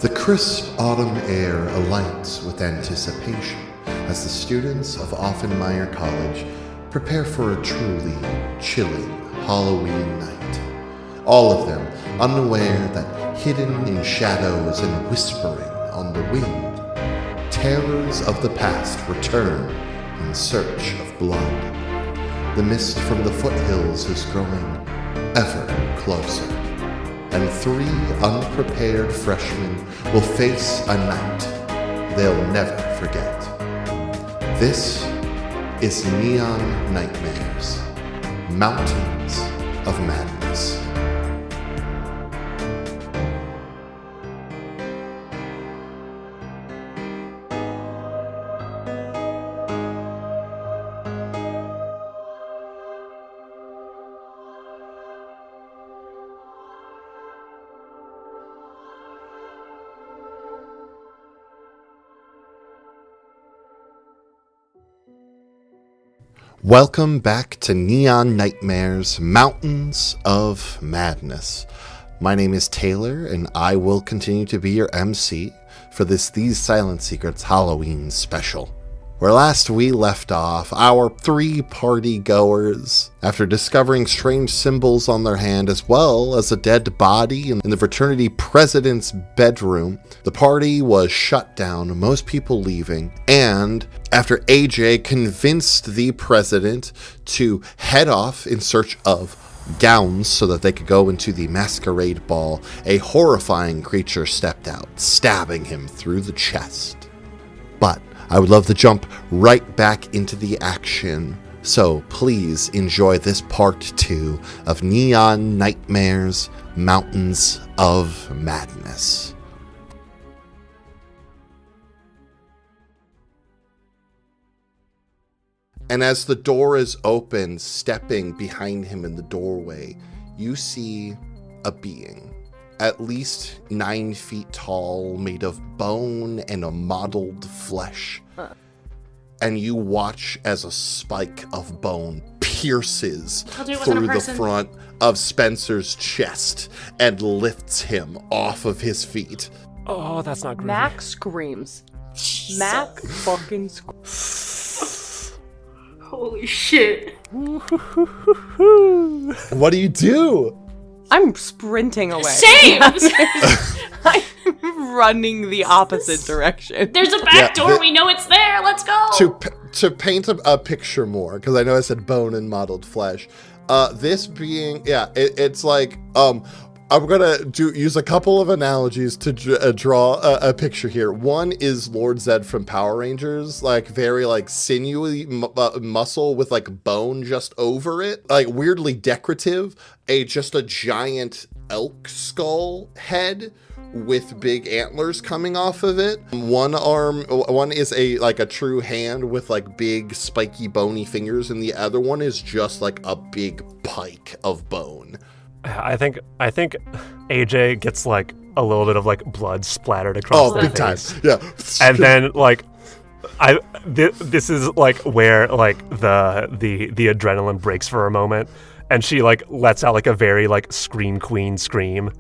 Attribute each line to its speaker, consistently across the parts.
Speaker 1: The crisp autumn air alights with anticipation as the students of Offenmeyer College prepare for a truly chilling Halloween night. All of them unaware that hidden in shadows and whispering on the wind, terrors of the past return in search of blood. The mist from the foothills is growing ever closer, and 3 unprepared freshmen will face a night they'll never forget. This is Neon Nightmares, Mountains of Madness. Welcome back to Neon Nightmares, Mountains of Madness. My name is Taylor, and I will continue to be your MC for this These Silent Secrets Halloween special. Where last we left off, our 3 party goers, after discovering strange symbols on their hand as well as a dead body in the fraternity president's bedroom, the party was shut down, most people leaving, and after AJ convinced the president to head off in search of gowns so that they could go into the masquerade ball, a horrifying creature stepped out, stabbing him through the chest. But I would love to jump right back into the action, so please enjoy this part 2 of Neon Nightmares, Mountains of Madness. And as the door is open, stepping behind him in the doorway, you see a being. At least 9 feet tall, made of bone and a mottled flesh. And you watch as a spike of bone pierces through the front of Spencer's chest and lifts him off of his feet.
Speaker 2: Oh, that's not great.
Speaker 3: Mac screams. Mac fucking screams.
Speaker 4: Holy shit.
Speaker 1: What do you do?
Speaker 3: I'm sprinting away.
Speaker 4: Same!
Speaker 3: I'm running the opposite direction.
Speaker 4: There's a back door. We know it's there. Let's go.
Speaker 1: To paint a picture more, because I know I said bone and mottled flesh. This being, it's like, I'm gonna use a couple of analogies to draw a picture here. One is Lord Zed from Power Rangers, like very like sinewy muscle with like bone just over it, like weirdly decorative. Just a giant elk skull head with big antlers coming off of it. One is a true hand with like big spiky bony fingers, and the other one is just like a big pike of bone.
Speaker 2: I think AJ gets like a little bit of like blood splattered across the
Speaker 1: big
Speaker 2: face.
Speaker 1: Time. Yeah.
Speaker 2: And then like this is like where like the adrenaline breaks for a moment, and she like lets out like a very like scream queen scream.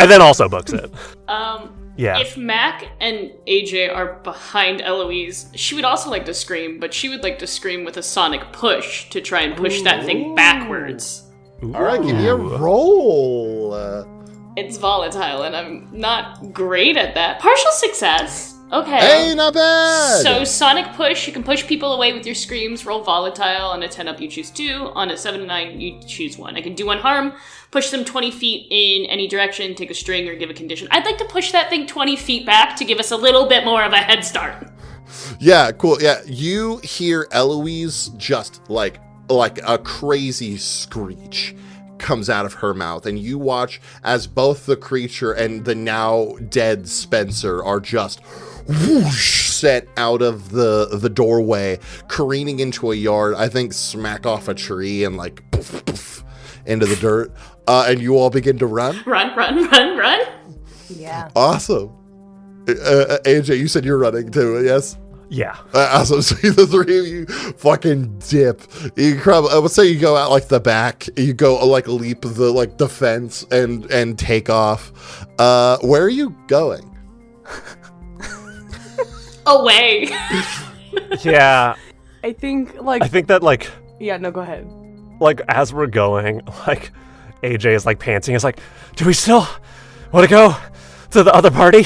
Speaker 2: And then also books it. Yeah.
Speaker 4: If Mac and AJ are behind Eloise, she would also like to scream, but she would like to scream with a sonic push to try and push that thing backwards.
Speaker 1: All right, give me a roll.
Speaker 4: It's volatile, and I'm not great at that. Partial success. Okay.
Speaker 1: Hey, not bad.
Speaker 4: So sonic push, you can push people away with your screams. Roll volatile. On a 10 up, you choose 2. On a 7 to 9, you choose 1. I can do 1 harm, push them 20 feet in any direction, take a string, or give a condition. I'd like to push that thing 20 feet back to give us a little bit more of a head start.
Speaker 1: Yeah, cool. Yeah, you hear Eloise just like a crazy screech comes out of her mouth, and you watch as both the creature and the now dead Spencer are just whoosh sent out of the doorway, careening into a yard, I think smack off a tree and like poof, poof, into the dirt. And you all begin to run?
Speaker 4: Run.
Speaker 3: Yeah.
Speaker 1: Awesome. AJ, you said you're running too, yes?
Speaker 2: Yeah.
Speaker 1: Awesome. So the three of you fucking dip. You probably, I would say you go out like the back. You go like leap the fence and take off. Where are you going?
Speaker 4: Away.
Speaker 2: Yeah.
Speaker 3: I think
Speaker 2: that like
Speaker 3: yeah, no, go ahead.
Speaker 2: like as we're going, like AJ is like panting. It's like, do we still want to go to the other party?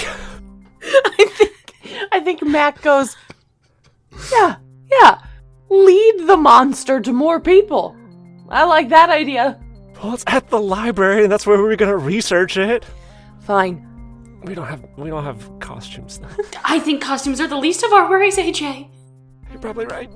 Speaker 3: I think Mac goes, yeah. Lead the monster to more people. I like that idea.
Speaker 2: Well, it's at the library, and that's where we were gonna research it.
Speaker 3: Fine.
Speaker 2: We don't have costumes though.
Speaker 4: I think costumes are the least of our worries, AJ.
Speaker 2: You're probably right.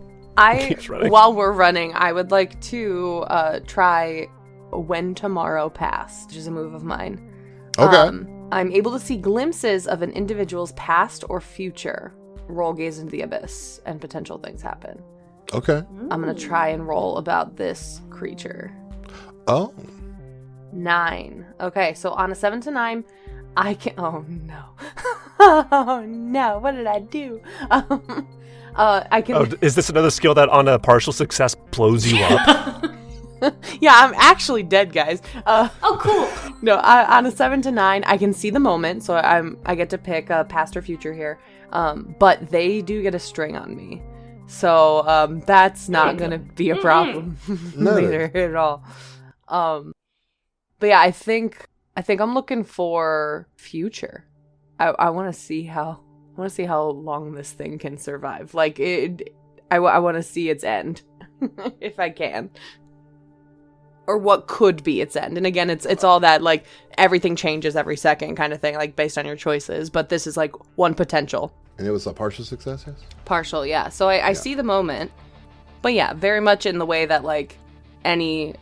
Speaker 2: Keeps running.
Speaker 3: While we're running, I would like to try When Tomorrow Passed, which is a move of mine.
Speaker 1: Okay.
Speaker 3: I'm able to see glimpses of an individual's past or future. Roll gaze into the abyss, and potential things happen.
Speaker 1: Okay.
Speaker 3: I'm going to try and roll about this creature.
Speaker 1: Oh.
Speaker 3: 9. Okay, so on a 7 to 9, I can... Oh, no. Oh, no. What did I do? I can...
Speaker 2: Oh, is this another skill that on a partial success blows you up?
Speaker 3: Yeah, I'm actually dead, guys.
Speaker 4: Oh, cool.
Speaker 3: No, on a 7 to 9, I can see the moment, so I get to pick a past or future here. But they do get a string on me, so that's not gonna be a problem later at all. But yeah, I think I'm looking for future. I want to see how long this thing can survive. Like I want to see its end, if I can. Or what could be its end. And again, it's all that, like, everything changes every second kind of thing, like, based on your choices. But this is, like, one potential.
Speaker 1: And it was a partial success, yes?
Speaker 3: Partial, yeah. So I see the moment. But yeah, very much in the way that, like, any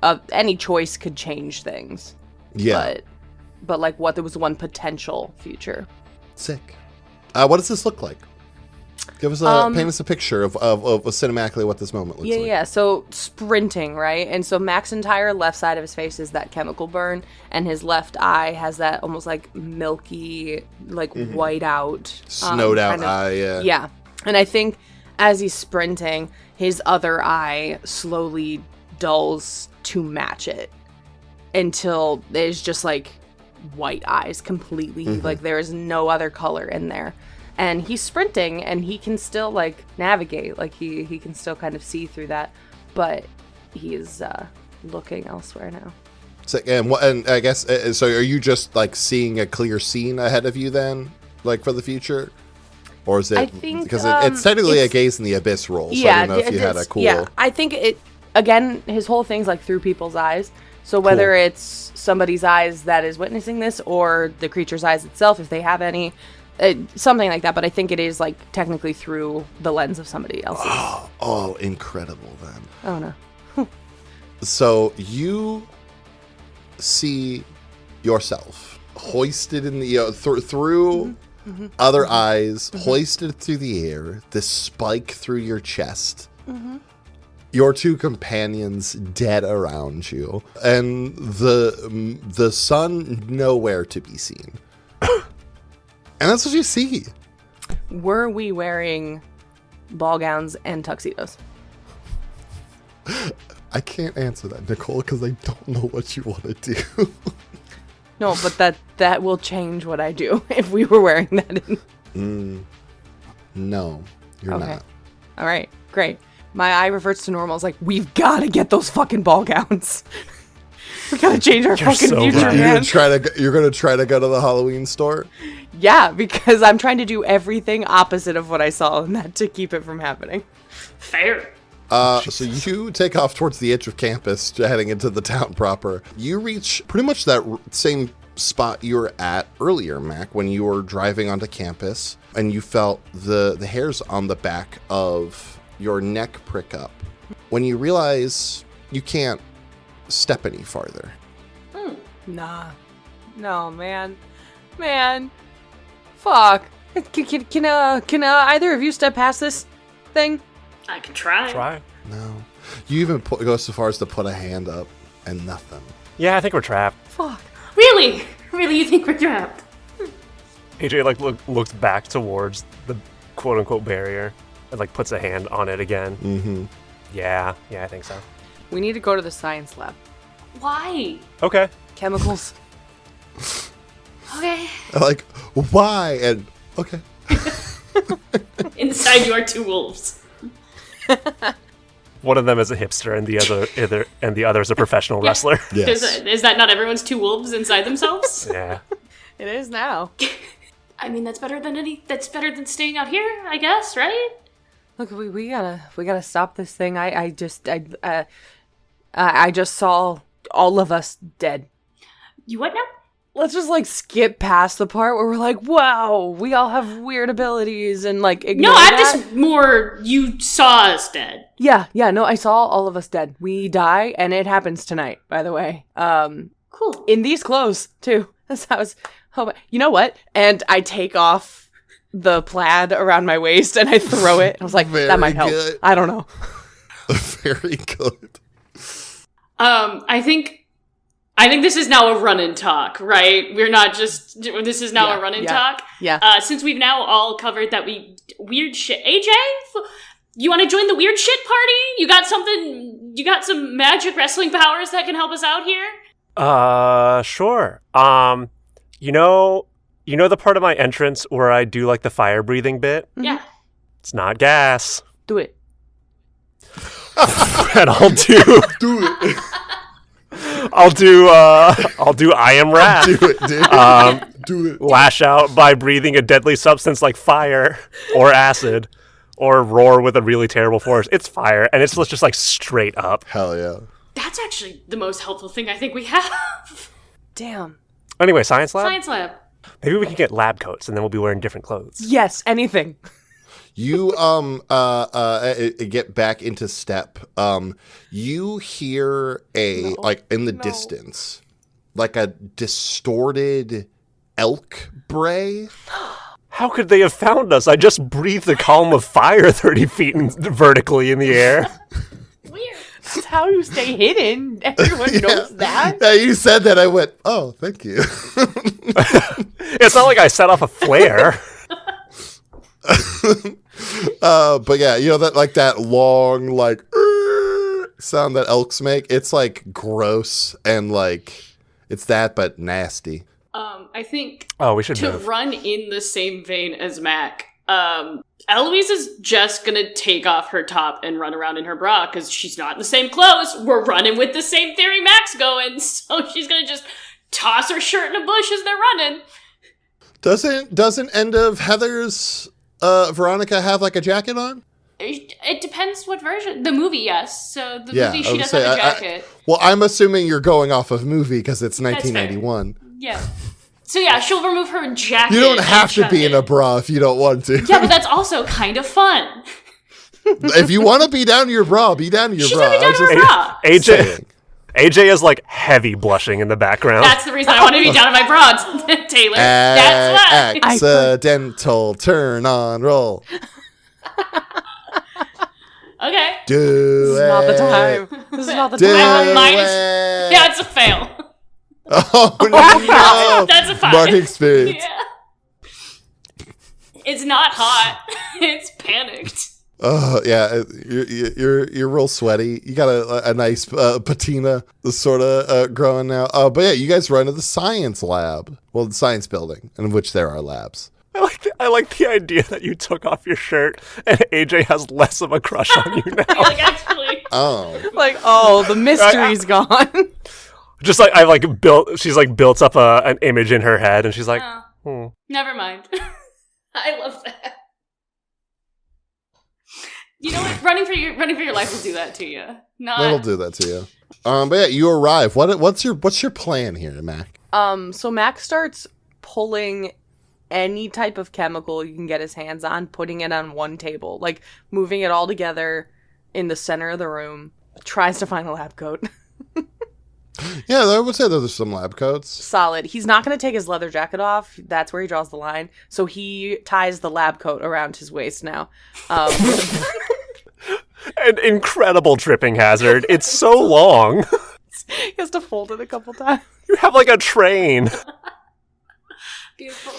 Speaker 3: choice could change things.
Speaker 1: Yeah.
Speaker 3: But like, what there was one potential future.
Speaker 1: Sick. What does this look like? Give us paint us a picture of cinematically what this moment looks like.
Speaker 3: Yeah. So sprinting, right? And so Mac's entire left side of his face is that chemical burn, and his left eye has that almost like milky, like white out,
Speaker 1: snowed out
Speaker 3: kind of,
Speaker 1: eye. Yeah.
Speaker 3: Yeah. And I think as he's sprinting, his other eye slowly dulls to match it until there's just like white eyes completely. Like there is no other color in there. And he's sprinting, and he can still, like, navigate. Like, he can still kind of see through that. But he is looking elsewhere now.
Speaker 1: So, and I guess, so are you just, like, seeing a clear scene ahead of you then? Like, for the future? Or is it...
Speaker 3: I think...
Speaker 1: Because it's technically a gaze in the abyss roll, so I don't know if you had a cool...
Speaker 3: Yeah, I think it... Again, his whole thing's, like, through people's eyes. So whether it's somebody's eyes that is witnessing this, or the creature's eyes itself, if they have any... something like that, but I think it is like technically through the lens of somebody else's.
Speaker 1: Oh, incredible then.
Speaker 3: Oh no.
Speaker 1: So you see yourself hoisted in the through other eyes, hoisted through the air, this spike through your chest. Your two companions dead around you, and the sun nowhere to be seen. And that's what you see.
Speaker 3: Were we wearing ball gowns and tuxedos?
Speaker 1: I can't answer that, Nicole, because I don't know what you want to do.
Speaker 3: No, but that will change what I do if we were wearing that.
Speaker 1: No, you're not.
Speaker 3: All right, great. My eye reverts to normal. It's like, we've got to get those fucking ball gowns. We gotta change our fucking
Speaker 2: so
Speaker 3: future,
Speaker 2: right.
Speaker 3: man.
Speaker 1: You're gonna try to go to the Halloween store?
Speaker 3: Yeah, because I'm trying to do everything opposite of what I saw in that to keep it from happening.
Speaker 4: Fair.
Speaker 1: So you take off towards the edge of campus, heading into the town proper. You reach pretty much that same spot you were at earlier, Mac, when you were driving onto campus, and you felt the hairs on the back of your neck prick up. When you realize you can't step any farther.
Speaker 3: Nah. No, man. Fuck. Can either of you step past this thing?
Speaker 4: I can try.
Speaker 1: No. You even go so far as to put a hand up, and nothing.
Speaker 2: Yeah, I think we're trapped.
Speaker 3: Fuck.
Speaker 4: Really? Really, you think we're trapped?
Speaker 2: AJ looks back towards the quote unquote barrier. like puts a hand on it again.
Speaker 1: Mm-hmm.
Speaker 2: Yeah, I think so.
Speaker 3: We need to go to the science lab.
Speaker 4: Why?
Speaker 2: Okay.
Speaker 3: Chemicals.
Speaker 4: Okay.
Speaker 1: Like, why? And okay.
Speaker 4: Inside you are two wolves.
Speaker 2: One of them is a hipster, and the other is a professional wrestler.
Speaker 1: Yes.
Speaker 4: Is that not everyone's two wolves inside themselves?
Speaker 2: Yeah.
Speaker 3: It is now.
Speaker 4: I mean, that's better than staying out here, I guess, right?
Speaker 3: Look, we gotta stop this thing. I just saw all of us dead.
Speaker 4: You what now?
Speaker 3: Let's just like skip past the part where we're like, wow, we all have weird abilities and like ignore
Speaker 4: No, I'm
Speaker 3: that.
Speaker 4: just more. You saw us dead.
Speaker 3: Yeah, no, I saw all of us dead. We die, and it happens tonight, by the way.
Speaker 4: Cool.
Speaker 3: In these clothes too. That's how I was. Oh, you know what? And I take off the plaid around my waist and I throw it. I was like, that might help.
Speaker 1: Good.
Speaker 3: I don't know.
Speaker 1: Very good.
Speaker 4: I think this is now a run and talk, right? We're not just. This is now a run and talk.
Speaker 3: Yeah.
Speaker 4: Since we've now all covered that weird shit. AJ, you want to join the weird shit party? You got something? You got some magic wrestling powers that can help us out here?
Speaker 2: Sure. You know the part of my entrance where I do like the fire breathing bit?
Speaker 4: Yeah.
Speaker 2: It's not gas.
Speaker 3: Do it.
Speaker 2: And I'll do
Speaker 1: Do it.
Speaker 2: I'll do I am wrath.
Speaker 1: Do it, dude. Do it.
Speaker 2: Lash out by breathing a deadly substance like fire or acid, or roar with a really terrible force. It's fire, and it's just like straight up.
Speaker 1: Hell yeah.
Speaker 4: That's actually the most helpful thing I think we have.
Speaker 3: Damn.
Speaker 2: Anyway, science lab?
Speaker 4: Science lab.
Speaker 2: Maybe we can get lab coats, and then we'll be wearing different clothes.
Speaker 3: Yes, anything.
Speaker 1: You get back into step. You hear like in the distance, like a distorted elk bray.
Speaker 2: How could they have found us? I just breathed a column of fire 30 feet vertically in the air.
Speaker 4: Weird.
Speaker 3: That's how you stay hidden. Everyone knows that.
Speaker 1: Yeah, you said that. I went, oh, thank you.
Speaker 2: It's not like I set off a flare.
Speaker 1: But yeah, you know that like that long like sound that elks make. It's like gross and like it's that, but nasty.
Speaker 4: I think
Speaker 2: Oh, we should
Speaker 4: to
Speaker 2: move.
Speaker 4: run in the same vein as Mac, Eloise is just gonna take off her top and run around in her bra because she's not in the same clothes. We're running with the same theory Mac's going, so she's gonna just toss her shirt in a bush as they're running.
Speaker 1: Doesn't End of Heather's Veronica have like a jacket on?
Speaker 4: It depends what version. The movie, yes. So the
Speaker 1: Yeah,
Speaker 4: movie,
Speaker 1: I
Speaker 4: she
Speaker 1: would
Speaker 4: does
Speaker 1: say,
Speaker 4: have a jacket.
Speaker 1: Well, I'm assuming you're going off of movie because it's
Speaker 4: fair.
Speaker 1: 1991.
Speaker 4: Yeah. So yeah, she'll remove her jacket.
Speaker 1: You don't have to
Speaker 4: and
Speaker 1: be in a bra if you don't want to.
Speaker 4: Yeah, but that's also kind of fun.
Speaker 1: If you want to be down to your bra, be down to your
Speaker 4: She's
Speaker 1: bra.
Speaker 4: gonna be down to her bra.
Speaker 2: AJ is like heavy blushing in the background.
Speaker 4: That's the reason I want to be down to my bra, Taylor. That's why.
Speaker 1: Accidental turn on roll.
Speaker 4: Okay.
Speaker 1: Do
Speaker 3: This is not the time. This is not the
Speaker 1: Do
Speaker 3: time.
Speaker 1: it.
Speaker 4: Yeah, it's a fail.
Speaker 1: Oh no!
Speaker 4: That's a 5.
Speaker 1: Mark experience.
Speaker 4: Yeah. It's not hot. It's panicked.
Speaker 1: Oh yeah, you're real sweaty. You got a nice patina sort of growing now. But yeah, you guys run to the science lab. Well, the science building, in which there are labs.
Speaker 2: I like the idea that you took off your shirt and AJ has less of a crush on you now.
Speaker 4: Like, actually.
Speaker 1: Oh,
Speaker 3: Like, oh, the mystery's gone.
Speaker 2: Just like she's like built up an image in her head, and she's like,
Speaker 4: Never mind. I love that. You know what? Running for your life will do that to you.
Speaker 1: that'll do that to you. But yeah, you arrive. What's your plan here, Mac?
Speaker 3: So Max starts pulling any type of chemical you can get his hands on, putting it on one table, like moving it all together in the center of the room, tries to find a lab coat.
Speaker 1: Yeah, I would say there's some lab coats.
Speaker 3: Solid. He's not going to take his leather jacket off. That's where he draws the line. So he ties the lab coat around his waist now.
Speaker 2: an incredible tripping hazard. It's so long.
Speaker 3: He has to fold it a couple times.
Speaker 2: You have like a train.
Speaker 4: Beautiful.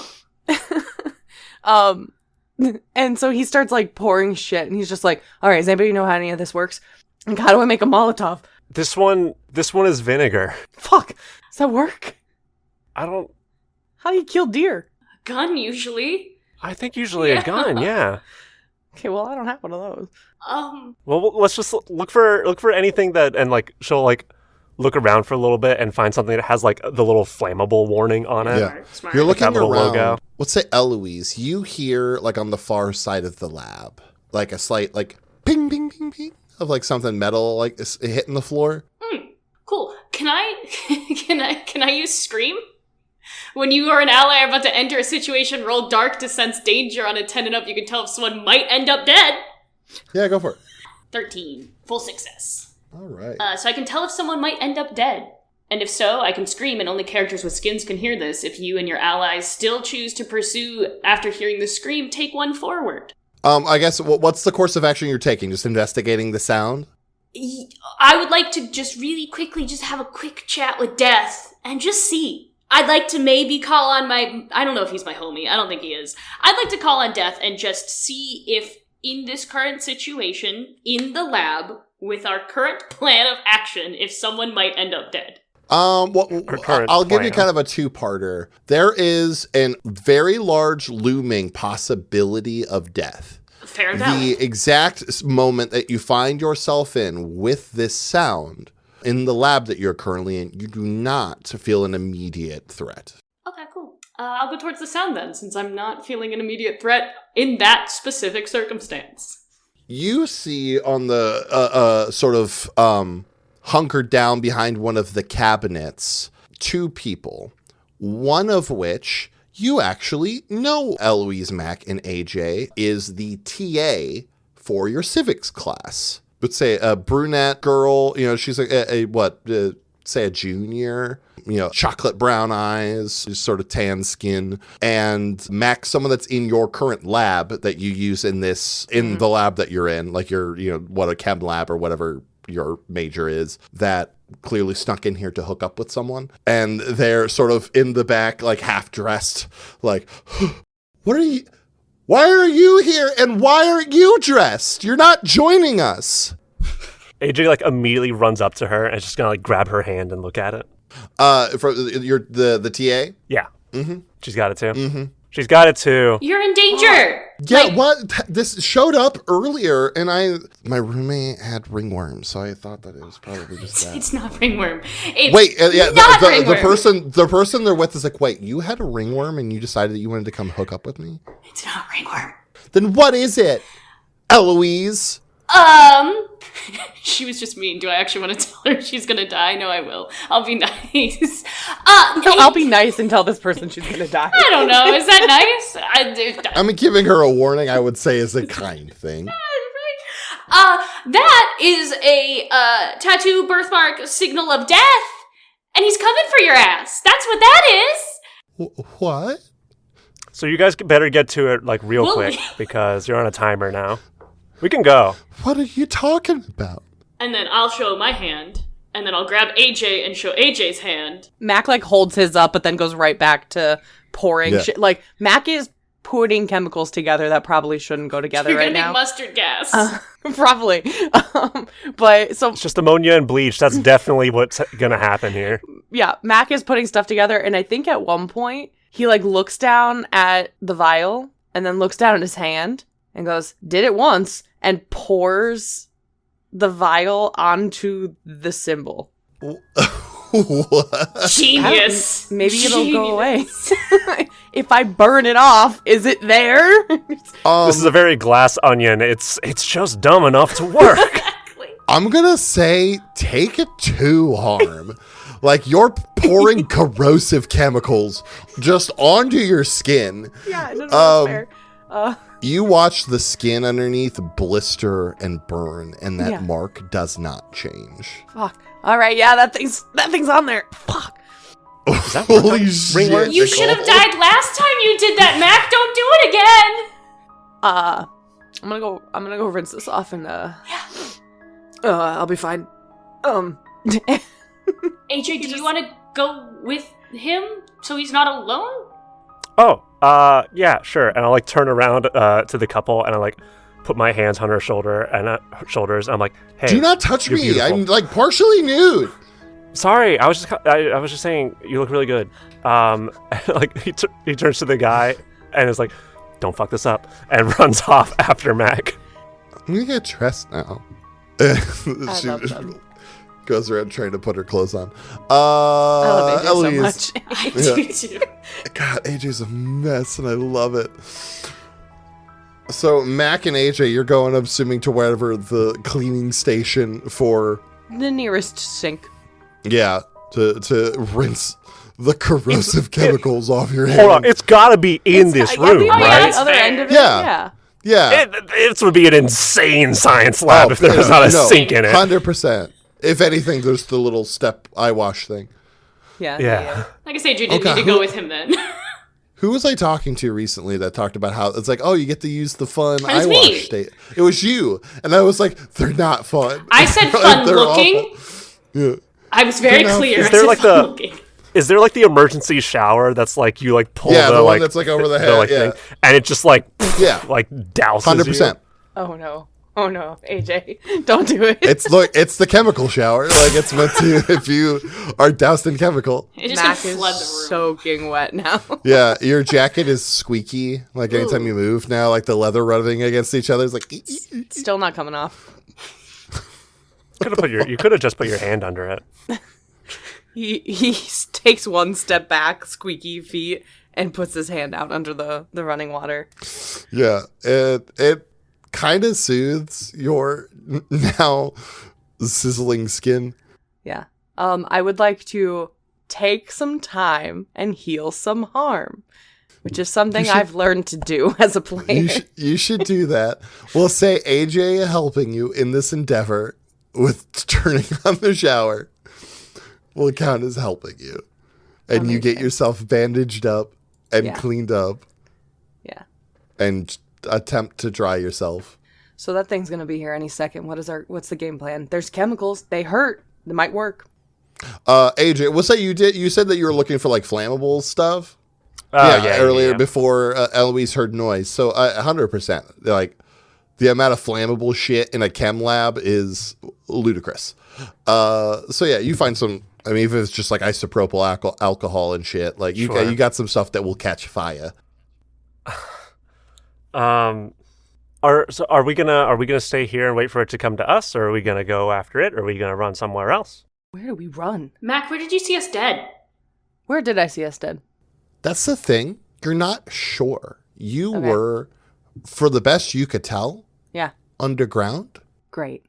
Speaker 3: And so he starts like pouring shit, and he's just like, all right, does anybody know how any of this works? Like, how do I make a Molotov?
Speaker 2: This one is vinegar.
Speaker 3: Fuck. Does that work?
Speaker 2: I don't...
Speaker 3: How do you kill deer?
Speaker 4: Gun, usually.
Speaker 2: I think usually a gun, yeah.
Speaker 3: Okay, well, I don't have one of those.
Speaker 2: Well, let's just look for anything that, and like she'll like look around for a little bit and find something that has like the little flammable warning on it.
Speaker 1: Yeah.
Speaker 4: Smart.
Speaker 1: You're looking
Speaker 2: That little
Speaker 1: around.
Speaker 2: logo.
Speaker 1: Let's say, Eloise, you hear, like, on the far side of the lab, like a slight, like, ping, ping, ping, ping, of, like, something metal, like, hitting the floor.
Speaker 4: Cool. Can I can I use Scream? When you or an ally are about to enter a situation, roll dark to sense danger on a 10 and up. You can tell if someone might end up dead.
Speaker 1: Yeah, go for it.
Speaker 4: 13. Full success.
Speaker 1: All right.
Speaker 4: So I can tell if someone might end up dead. And if so, I can scream, and only characters with skins can hear this. If you and your allies still choose to pursue after hearing the scream, take one forward.
Speaker 1: I guess, what's the course of action you're taking? Just investigating the sound?
Speaker 4: I would like to just really quickly just have a quick chat with Death and just see. I'd like to maybe call on I don't know if he's my homie. I don't think he is. I'd like to call on Death and just see if in this current situation, in the lab, with our current plan of action, if someone might end up dead.
Speaker 1: I'll give you kind of a two-parter. There is a very large looming possibility of death.
Speaker 4: Fair enough.
Speaker 1: The exact moment that you find yourself in with this sound in the lab that you're currently in, you do not feel an immediate threat.
Speaker 4: Okay, cool. I'll go towards the sound then, since I'm not feeling an immediate threat in that specific circumstance.
Speaker 1: You see on the sort of hunkered down behind one of the cabinets, two people, one of which you actually know. Eloise, Mac, and AJ is the TA for your civics class. Let's say a brunette girl, she's say a junior, chocolate brown eyes, sort of tan skin. And Mac, someone that's in your current lab that you use in the lab that you're in, like your, what a chem lab or whatever your major is, that clearly snuck in here to hook up with someone. And they're sort of in the back, like half dressed, like, why are you here? And why aren't you dressed? You're not joining us.
Speaker 2: AJ like immediately runs up to her and is just gonna like grab her hand and look at it.
Speaker 1: For the TA?
Speaker 2: Yeah.
Speaker 1: Mm-hmm.
Speaker 2: She's got it too. Mm-hmm. She's got it too.
Speaker 4: You're in danger!
Speaker 1: Yeah, what? This showed up earlier, and my roommate had ringworm, so I thought that it was probably just that.
Speaker 4: It's not ringworm.
Speaker 1: The person they're with is like, wait, you had a ringworm and you decided that you wanted to come hook up with me?
Speaker 4: It's not ringworm.
Speaker 1: Then what is it, Eloise?
Speaker 4: She was just mean. Do I actually want to tell her she's gonna die? No, I will. I'll be nice.
Speaker 3: I'll be nice and tell this person she's gonna die.
Speaker 4: I don't know. Is that nice?
Speaker 1: I mean, giving her a warning, I would say, is a kind thing.
Speaker 4: That is a tattoo birthmark signal of death, and he's coming for your ass. That's what that is.
Speaker 1: What?
Speaker 2: So you guys better get to it like real quick because you're on a timer now. We can go.
Speaker 1: What are you talking about?
Speaker 4: And then I'll show my hand, and then I'll grab AJ and show AJ's hand.
Speaker 3: Mac like holds his up, but then goes right back to pouring shit. Like Mac is putting chemicals together that probably shouldn't go together
Speaker 4: You're
Speaker 3: right
Speaker 4: gonna
Speaker 3: now.
Speaker 4: make mustard gas.
Speaker 3: Probably. But so
Speaker 2: it's just ammonia and bleach. That's definitely what's gonna happen here.
Speaker 3: Yeah, Mac is putting stuff together, and I think at one point he like looks down at the vial and then looks down at his hand and goes, "Did it once," and pours the vial onto the symbol.
Speaker 1: What?
Speaker 4: Genius.
Speaker 3: Maybe it'll go away. If I burn it off, is it there?
Speaker 2: This is a very glass onion. It's just dumb enough to work.
Speaker 4: Exactly.
Speaker 1: I'm gonna say take it to harm. Like you're pouring corrosive chemicals just onto your skin.
Speaker 3: Yeah, it doesn't look fair.
Speaker 1: You watch the skin underneath blister and burn, and that mark does not change.
Speaker 3: Fuck. All right, yeah, that thing's on there. Fuck.
Speaker 2: Is that
Speaker 1: Holy shit!
Speaker 4: You should have died last time you did that, Mac. Don't do it again.
Speaker 3: I'm gonna go rinse this off and I'll be fine.
Speaker 4: AJ, do you want to go with him so he's not alone?
Speaker 2: Oh, Yeah, sure. And I'll like turn around to the couple and I like put my hands on her shoulders. And I'm like, hey,
Speaker 1: do not touch me.
Speaker 2: beautiful.
Speaker 1: I'm like partially nude.
Speaker 2: Sorry, I was just saying you look really good. Like he turns to the guy and is like, don't fuck this up, and runs off after Mac.
Speaker 1: I'm gonna get dressed now. She
Speaker 3: love them.
Speaker 1: goes around trying to put her clothes on.
Speaker 3: I love AJ
Speaker 1: Eloise.
Speaker 3: so much.
Speaker 4: I do too.
Speaker 1: God, AJ's a mess, and I love it. So Mac and AJ, you're going, I'm assuming, to wherever the cleaning station for.
Speaker 3: The nearest sink.
Speaker 1: Yeah, to rinse the corrosive chemicals off your hands.
Speaker 2: Hold on, it's gotta be in this room,
Speaker 3: the
Speaker 2: right?
Speaker 3: other end of it,
Speaker 1: Yeah. Yeah.
Speaker 2: It would be an insane science lab if there was not a sink in it.
Speaker 1: 100%. If anything, there's the little step eye wash thing.
Speaker 2: Yeah.
Speaker 4: I guess Adrian didn't need to go with him then.
Speaker 1: Who was I talking to recently that talked about how it's like, oh, you get to use the fun eye
Speaker 4: me.
Speaker 1: wash state? It was you. And I was like, they're not fun.
Speaker 4: I said
Speaker 1: Like,
Speaker 4: fun
Speaker 1: they're
Speaker 4: looking.
Speaker 1: awful. Yeah.
Speaker 4: I was very clear.
Speaker 2: Is
Speaker 4: I
Speaker 2: there
Speaker 4: said
Speaker 2: like
Speaker 4: fun
Speaker 2: the-
Speaker 4: looking.
Speaker 2: Is there like the emergency shower that's like you like pull
Speaker 1: Yeah,
Speaker 2: the
Speaker 1: the one
Speaker 2: like
Speaker 1: that's like over the
Speaker 2: the,
Speaker 1: head.
Speaker 2: like,
Speaker 1: Yeah.
Speaker 2: thing, and it just like
Speaker 1: Yeah.
Speaker 2: like douses
Speaker 1: 100%.
Speaker 3: Oh no, AJ, don't do it.
Speaker 1: It's the chemical shower. Like it's meant to if you are doused in chemical.
Speaker 4: It just
Speaker 3: Mac
Speaker 4: gonna
Speaker 3: is
Speaker 4: flood the room.
Speaker 3: soaking wet now.
Speaker 1: Yeah, your jacket is squeaky. Like anytime you move now, like the leather rubbing against each other is like.
Speaker 3: Still not coming off.
Speaker 2: You could have just put your hand under it.
Speaker 3: He takes one step back, squeaky feet, and puts his hand out under the running water.
Speaker 1: Yeah, it kind of soothes your now sizzling skin.
Speaker 3: Yeah. I would like to take some time and heal some harm, which is something I've learned to do as a player.
Speaker 1: You should do that. We'll say AJ helping you in this endeavor with turning on the shower will count as helping you. And you get yourself bandaged up and cleaned up
Speaker 3: Yeah.
Speaker 1: and attempt to dry yourself.
Speaker 3: So that thing's gonna be here any second. What's the game plan? There's chemicals. They hurt. They might work.
Speaker 1: AJ, what's that you did? You said that you were looking for like flammable stuff. Earlier before Eloise heard noise. So 100%. Like the amount of flammable shit in a chem lab is ludicrous. So yeah, you find some. I mean, if it's just like isopropyl alcohol and shit, like you got some stuff that will catch fire.
Speaker 2: Are we gonna stay here and wait for it to come to us, or are we gonna go after it, or are we gonna run somewhere else?
Speaker 3: Where do we run?
Speaker 4: Mac, where did you see us dead?
Speaker 3: Where did I see us dead?
Speaker 1: That's the thing. You're not sure. You were, for the best you could tell,
Speaker 3: Yeah.
Speaker 1: underground.
Speaker 3: Great.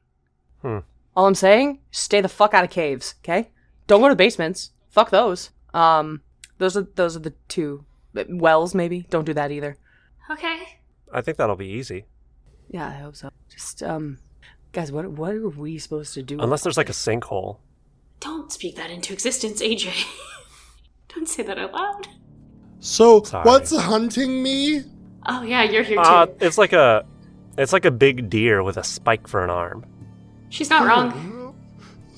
Speaker 3: All I'm saying, stay the fuck out of caves, okay? Don't go to basements. Fuck those. Those are the two. Wells, maybe. Don't do that either.
Speaker 4: Okay.
Speaker 2: I think that'll be easy.
Speaker 3: Yeah, I hope so. Just, guys, what are we supposed to do?
Speaker 2: Unless there's like a sinkhole.
Speaker 4: Don't speak that into existence, AJ. Don't say that out loud.
Speaker 1: So
Speaker 2: Sorry.
Speaker 1: what's hunting me?
Speaker 4: Oh yeah, you're here too.
Speaker 2: It's like a big deer with a spike for an arm.
Speaker 4: She's not wrong.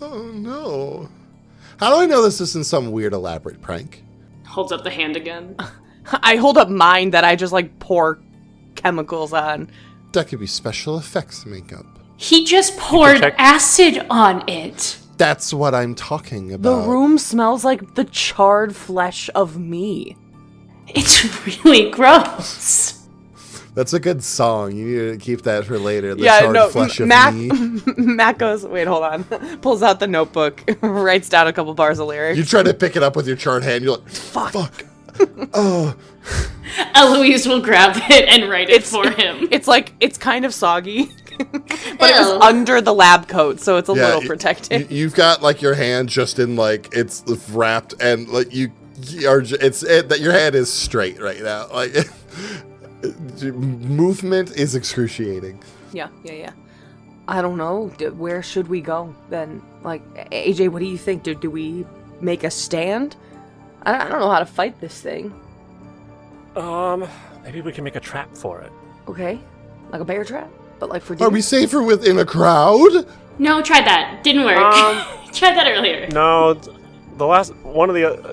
Speaker 1: Oh no. How do I know this isn't some weird elaborate prank?
Speaker 4: Holds up the hand again.
Speaker 3: I hold up mine that I just, like, pour chemicals on.
Speaker 1: That could be special effects makeup.
Speaker 4: He just poured
Speaker 2: check-
Speaker 4: acid on it.
Speaker 1: That's what I'm talking
Speaker 3: The
Speaker 1: about.
Speaker 3: room smells like the charred flesh of me.
Speaker 4: It's really gross.
Speaker 1: That's a good song. You need to keep that for later. The charred flesh of
Speaker 3: Mac,
Speaker 1: me.
Speaker 3: Mac goes, wait, hold on. Pulls out the notebook, writes down a couple bars of lyrics.
Speaker 1: You try to pick it up with your charred hand. You're like, fuck. Oh.
Speaker 4: Eloise will grab it and write it for him.
Speaker 3: It's like, it's kind of soggy, but it was
Speaker 4: Ew.
Speaker 3: under the lab coat, so it's a little protected.
Speaker 1: You've got like your hand just in like it's wrapped and like that your hand is straight right now. Like movement is excruciating.
Speaker 3: Yeah. I don't know. Where should we go then? Like, AJ, what do you think? Do we make a stand? I don't know how to fight this thing.
Speaker 2: Maybe we can make a trap for it.
Speaker 3: Okay, like a bear trap, but like for
Speaker 1: Are
Speaker 3: dinner?
Speaker 1: we safer within a crowd?
Speaker 4: No, tried that. Didn't work. Tried that earlier.
Speaker 2: No,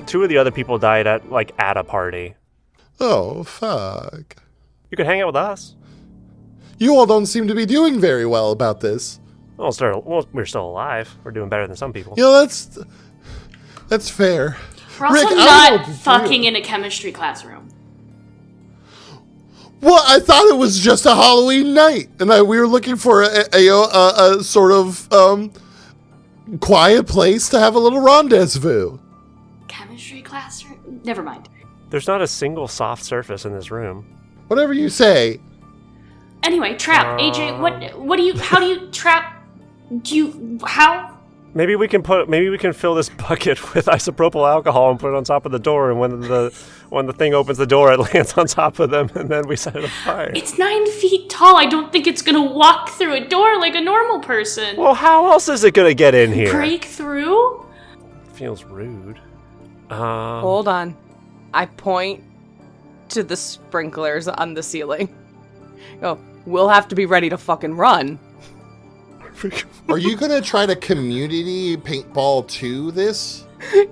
Speaker 2: two of the other people died at a party.
Speaker 1: Oh, fuck.
Speaker 2: You could hang out with us.
Speaker 1: You all don't seem to be doing very well about this.
Speaker 2: Well, we're still alive. We're doing better than some people.
Speaker 1: You know, that's fair.
Speaker 4: We're also
Speaker 1: Rick, I
Speaker 4: not
Speaker 1: don't know
Speaker 4: fucking in a chemistry classroom.
Speaker 1: Well, I thought it was just a Halloween night, and we were looking for a sort of quiet place to have a little rendezvous.
Speaker 4: Chemistry classroom? Never mind.
Speaker 2: There's not a single soft surface in this room.
Speaker 1: Whatever you say.
Speaker 4: Anyway, trap. AJ, how do you trap? How?
Speaker 2: Maybe we can fill this bucket with isopropyl alcohol and put it on top of the door, and when the thing opens the door, it lands on top of them, and then we set it afire.
Speaker 4: It's 9 feet tall. I don't think it's gonna walk through a door like a normal person.
Speaker 2: Well, how else is it gonna get in here?
Speaker 4: Break through?
Speaker 2: Feels rude.
Speaker 3: Hold on. I point to the sprinklers on the ceiling. Oh, we'll have to be ready to fucking run.
Speaker 1: Are you going to try to community paintball to this?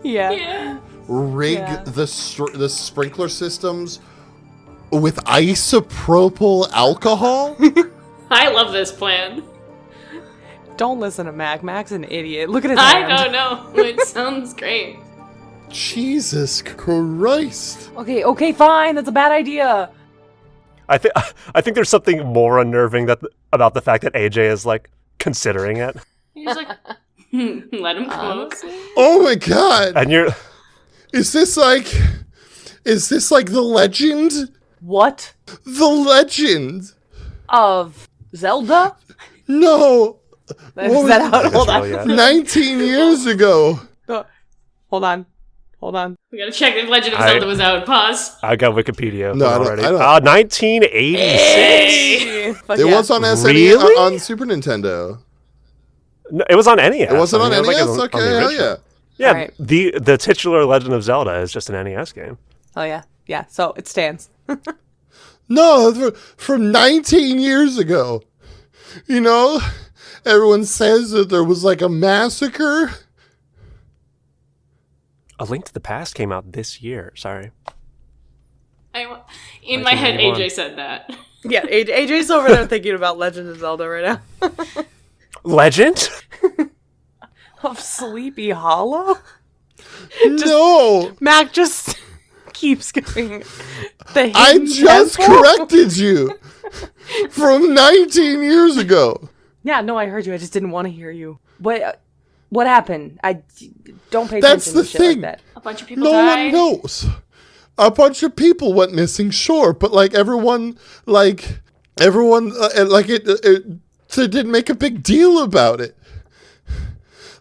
Speaker 3: Yeah.
Speaker 1: Rig the sprinkler systems with isopropyl alcohol?
Speaker 4: I love this plan.
Speaker 3: Don't listen to Mac. Mac's an idiot. Look at his hand.
Speaker 4: I don't know. It sounds great.
Speaker 1: Jesus Christ.
Speaker 3: Okay, fine. That's a bad idea.
Speaker 2: I think there's something more unnerving about the fact that AJ is like considering it.
Speaker 4: He's like, let him close.
Speaker 1: Oh my god.
Speaker 2: And you're
Speaker 1: Is this like the legend?
Speaker 3: What?
Speaker 1: The legend
Speaker 3: Of Zelda?
Speaker 1: No.
Speaker 3: Is that how? Hold on.
Speaker 2: Yeah.
Speaker 1: 19 years ago.
Speaker 3: Hold on.
Speaker 4: We gotta check if Legend of Zelda was out. Pause.
Speaker 2: I got Wikipedia
Speaker 1: No, I
Speaker 2: already.
Speaker 1: don't.
Speaker 2: 1986.
Speaker 4: Hey!
Speaker 1: It was on SNES,
Speaker 2: Really?
Speaker 1: on Super Nintendo.
Speaker 2: No, it was on NES.
Speaker 1: It wasn't on
Speaker 2: it was
Speaker 1: NES?
Speaker 2: on the
Speaker 1: Okay, hell
Speaker 2: original.
Speaker 1: yeah.
Speaker 2: Yeah,
Speaker 3: Alright.
Speaker 2: the titular Legend of Zelda is just an NES game.
Speaker 3: Oh yeah. So it stands.
Speaker 1: No, from 19 years ago. You know, everyone says that there was like a massacre.
Speaker 2: A Link to the Past came out this year. Sorry.
Speaker 4: In my head,
Speaker 2: 1991.
Speaker 4: AJ said that.
Speaker 3: Yeah, AJ's over there thinking about Legend of Zelda right now.
Speaker 2: Legend?
Speaker 3: Of Sleepy Hollow?
Speaker 1: No,
Speaker 3: Mac just keeps going. The
Speaker 1: I
Speaker 3: hidden
Speaker 1: just
Speaker 3: temple?
Speaker 1: corrected you from 19 years ago.
Speaker 3: Yeah, no, I heard you. I just didn't want to hear you. What happened? I don't pay
Speaker 1: That's
Speaker 3: attention
Speaker 1: the
Speaker 3: to shit
Speaker 1: thing.
Speaker 3: like that.
Speaker 4: A bunch of people
Speaker 1: No
Speaker 4: died.
Speaker 1: one knows. A bunch of people went missing, sure, but like everyone, they didn't make a big deal about it.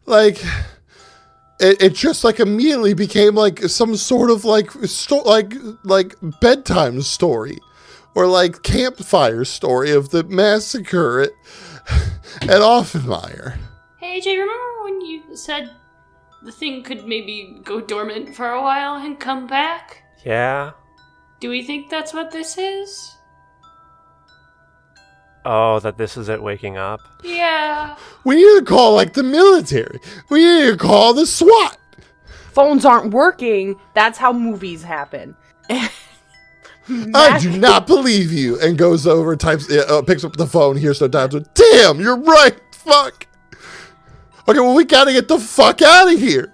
Speaker 1: Like, it just like immediately became like some sort of like bedtime story, or like campfire story of the massacre at Offenmeyer.
Speaker 4: Hey, AJ, remember when you said the thing could maybe go dormant for a while and come back?
Speaker 2: Yeah.
Speaker 4: Do we think that's what this is?
Speaker 2: Oh, that this is it waking up.
Speaker 4: Yeah.
Speaker 1: We need to call like the military. We need to call the SWAT.
Speaker 3: Phones aren't working. That's how movies happen.
Speaker 1: I do not believe you. And goes over, picks up the phone, hears no times. Damn, you're right. Fuck. Okay, well, we gotta get the fuck out of here.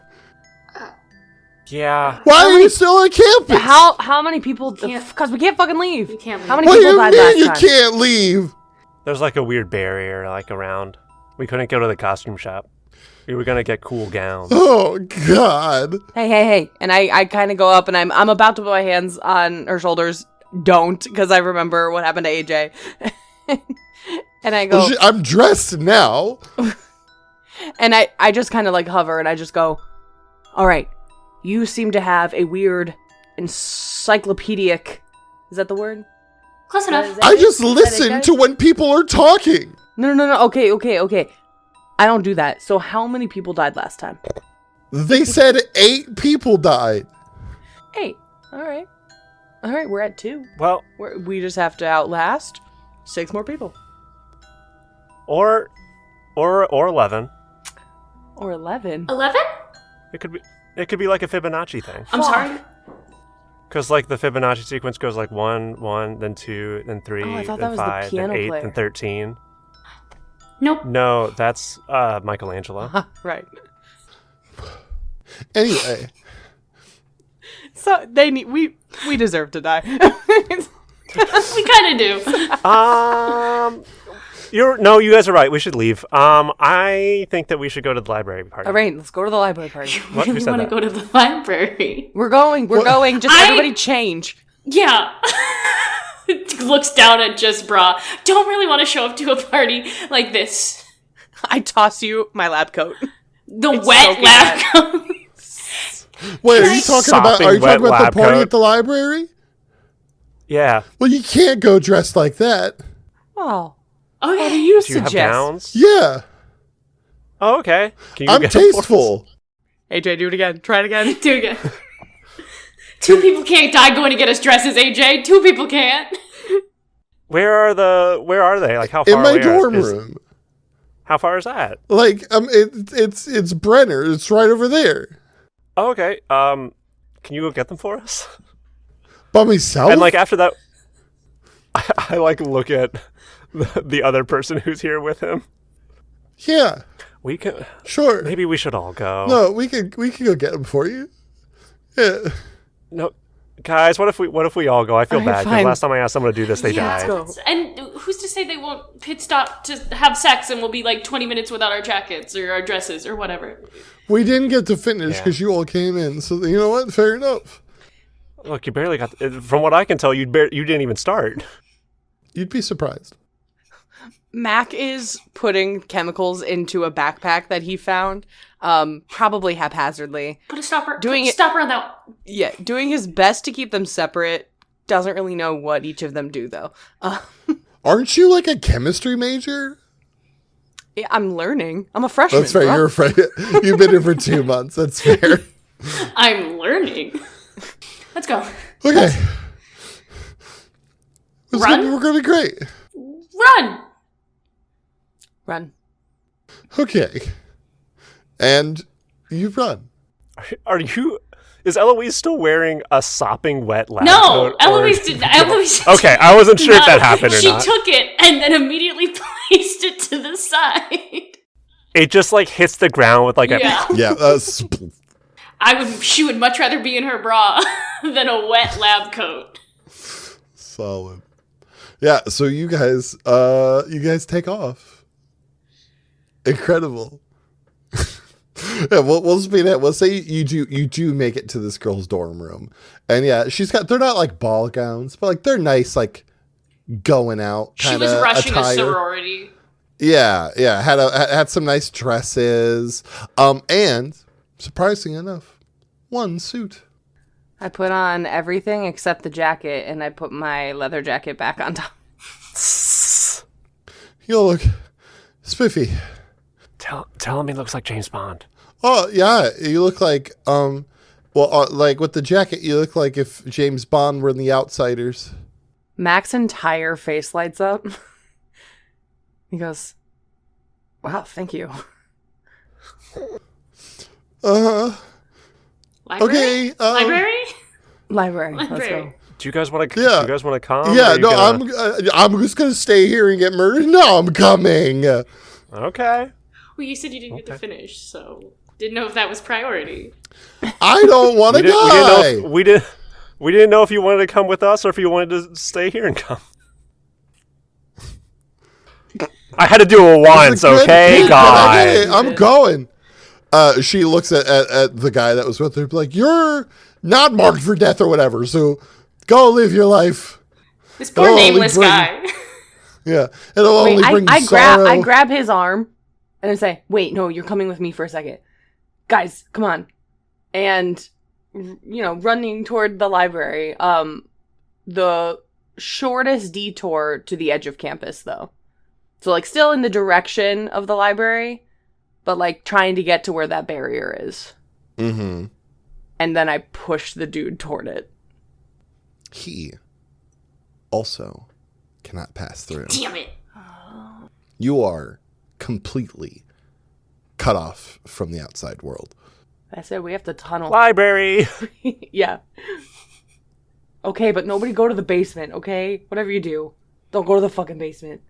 Speaker 2: Yeah.
Speaker 1: Why are you still on campus?
Speaker 3: How many people?
Speaker 4: Can't-
Speaker 3: Because we can't fucking leave.
Speaker 4: We can't
Speaker 3: How
Speaker 4: leave.
Speaker 3: many
Speaker 1: What do
Speaker 3: people
Speaker 1: you
Speaker 3: died
Speaker 1: mean
Speaker 3: last
Speaker 1: you
Speaker 3: time?
Speaker 1: can't leave?
Speaker 2: There's like a weird barrier like around. We couldn't go to the costume shop. We were gonna get cool gowns.
Speaker 1: Oh, God.
Speaker 3: Hey. And I kind of go up and I'm about to put my hands on her shoulders. Don't, because I remember what happened to AJ. And I go,
Speaker 1: Well, I'm dressed now.
Speaker 3: and I just kind of like hover and I just go, all right, you seem to have a weird encyclopedic, is that the word?
Speaker 4: Close enough.
Speaker 1: I just listen to when people are talking.
Speaker 3: No. Okay. I don't do that. So how many people died last time?
Speaker 1: They said 8 people died.
Speaker 3: 8. All right, we're at 2.
Speaker 2: Well,
Speaker 3: We just have to outlast 6 more people.
Speaker 2: or 11.
Speaker 3: Or 11.
Speaker 4: 11?
Speaker 2: It could be like a Fibonacci thing.
Speaker 4: I'm sorry.
Speaker 2: Because like the Fibonacci sequence goes like 1, 1, then 2, then 3,
Speaker 3: Oh, I thought that
Speaker 2: then
Speaker 3: was the
Speaker 2: 5, then
Speaker 3: piano
Speaker 2: 8,
Speaker 3: player.
Speaker 2: then 13.
Speaker 4: Nope.
Speaker 2: No, that's Michelangelo.
Speaker 3: Right.
Speaker 1: Anyway,
Speaker 3: So we deserve to die.
Speaker 4: We kind of do.
Speaker 2: You guys are right. We should leave. I think that we should go to the library party.
Speaker 3: All right, let's go to the library party.
Speaker 2: What? Who
Speaker 4: Really
Speaker 2: said
Speaker 4: want to
Speaker 2: that?
Speaker 4: go to the library.
Speaker 3: We're going. Just everybody change.
Speaker 4: Yeah. Looks down at just bra. Don't really want to show up to a party like this.
Speaker 3: I toss you my lab coat.
Speaker 4: The
Speaker 3: It's
Speaker 4: wet
Speaker 3: soaking
Speaker 4: lab coat.
Speaker 1: wait, are you talking about
Speaker 2: Sopping wet
Speaker 1: the
Speaker 2: lab
Speaker 1: party
Speaker 2: coat.
Speaker 1: at the library?
Speaker 2: Yeah.
Speaker 1: Well, you can't go dressed like that.
Speaker 3: Oh,
Speaker 4: Okay.
Speaker 3: what do you
Speaker 2: Do you have
Speaker 3: suggest?
Speaker 2: gowns?
Speaker 1: Yeah,
Speaker 2: Oh, okay. Can you
Speaker 1: I'm
Speaker 2: get them for us?
Speaker 1: tasteful.
Speaker 3: AJ, do it again. Try it again.
Speaker 4: Do it again. Two people can't die going to get us dresses, AJ. Two people can't.
Speaker 2: Where are they? Like how far
Speaker 1: In my
Speaker 2: away
Speaker 1: dorm
Speaker 2: is-
Speaker 1: room.
Speaker 2: How far is that?
Speaker 1: Like, it's Brenner. It's right over there.
Speaker 2: Oh, okay. Can you go get them for us?
Speaker 1: By myself?
Speaker 2: And like after that, I like look at the other person who's here with him.
Speaker 1: Yeah,
Speaker 2: We can
Speaker 1: sure.
Speaker 2: maybe we should all go.
Speaker 1: No, we could go get them for you. Yeah.
Speaker 2: No, guys. What if we all go? I feel
Speaker 3: Okay,
Speaker 2: bad because
Speaker 3: fine.
Speaker 2: last time I asked someone to do this, they
Speaker 4: Yeah.
Speaker 2: died.
Speaker 3: Let's go.
Speaker 4: And who's to say they won't pit stop to have sex and we'll be like 20 minutes without our jackets or our dresses or whatever.
Speaker 1: We didn't get to finish
Speaker 2: Yeah.
Speaker 1: because you all came in. So you know what? Fair enough.
Speaker 2: Look, you barely got. From what I can tell, you didn't even start.
Speaker 1: You'd be surprised.
Speaker 3: Mac is putting chemicals into a backpack that he found, probably haphazardly.
Speaker 4: Put a stopper.
Speaker 3: Doing
Speaker 4: put a
Speaker 3: it-
Speaker 4: stopper on that.
Speaker 3: Yeah, doing his best to keep them separate. Doesn't really know what each of them do, though.
Speaker 1: Aren't you like a chemistry major?
Speaker 3: Yeah, I'm learning. I'm a freshman.
Speaker 1: That's fair.
Speaker 3: bro.
Speaker 1: You're afraid. You've been here for 2 months. That's fair.
Speaker 4: I'm learning. Let's go.
Speaker 1: Okay.
Speaker 4: Run?
Speaker 1: We're going to be great.
Speaker 4: Run.
Speaker 3: Run.
Speaker 1: Okay. And you run.
Speaker 2: Are you? Is Eloise still wearing a sopping wet lab
Speaker 4: No,
Speaker 2: coat? or-
Speaker 4: Eloise did. Eloise.
Speaker 2: Okay, I wasn't sure if that
Speaker 4: No,
Speaker 2: happened or
Speaker 4: she
Speaker 2: not.
Speaker 4: took it and then immediately placed it to the side.
Speaker 2: It just like hits the ground with like
Speaker 4: Yeah.
Speaker 1: Yeah.
Speaker 4: She would much rather be in her bra than a wet lab coat.
Speaker 1: Solid. Yeah. So you guys take off. Incredible. Yeah, we'll speed it. We'll say you do make it to this girl's dorm room, and yeah, they're not like ball gowns, but like they're nice, like going out
Speaker 4: She
Speaker 1: kind
Speaker 4: was
Speaker 1: of
Speaker 4: rushing
Speaker 1: attire.
Speaker 4: a sorority.
Speaker 1: Yeah, had some nice dresses, and surprising enough, one suit.
Speaker 3: I put on everything except the jacket, and I put my leather jacket back on top.
Speaker 1: You look spiffy.
Speaker 2: Tell him he looks like James Bond.
Speaker 1: Oh yeah, you look like like with the jacket, you look like if James Bond were in The Outsiders.
Speaker 3: Mac's entire face lights up. He goes, "Wow, thank you."
Speaker 1: Uh-huh.
Speaker 4: Library?
Speaker 1: Okay.
Speaker 4: Library?
Speaker 3: Library. Let's
Speaker 4: Library.
Speaker 3: go.
Speaker 2: Do you guys want to?
Speaker 1: Yeah.
Speaker 2: Do you guys want to come?
Speaker 1: Yeah,
Speaker 2: Or are you
Speaker 1: no,
Speaker 2: gonna-
Speaker 1: I'm just gonna stay here and get murdered. No, I'm coming.
Speaker 2: Okay.
Speaker 4: Well, you said you didn't get to finish, so didn't know if that was priority.
Speaker 1: I don't want to die.
Speaker 2: We didn't know if you wanted to come with us or if you wanted to stay here and come. I had to do it once,
Speaker 1: It's a good
Speaker 2: okay,
Speaker 1: kid, but I get
Speaker 2: guys.
Speaker 1: it. I'm going. She looks at the guy that was with her, like, you're not marked for death or whatever, so go live your life.
Speaker 4: This poor
Speaker 1: Oh,
Speaker 4: nameless
Speaker 1: bring-
Speaker 4: guy.
Speaker 1: Yeah, it'll only
Speaker 3: Wait,
Speaker 1: bring
Speaker 3: I
Speaker 1: sorrow.
Speaker 3: grab his arm and I say, "Wait, no, you're coming with me for a second, guys. Come on!" And running toward the library. The shortest detour to the edge of campus, though. So, like, still in the direction of the library, but like trying to get to where that barrier is.
Speaker 1: Mm-hmm.
Speaker 3: And then I push the dude toward it.
Speaker 1: He also cannot pass through.
Speaker 4: Damn it.
Speaker 1: You are completely cut off from the outside world.
Speaker 3: I said we have to tunnel.
Speaker 2: Library.
Speaker 3: Yeah. Okay, but nobody go to the basement, okay? Whatever you do, don't go to the fucking basement.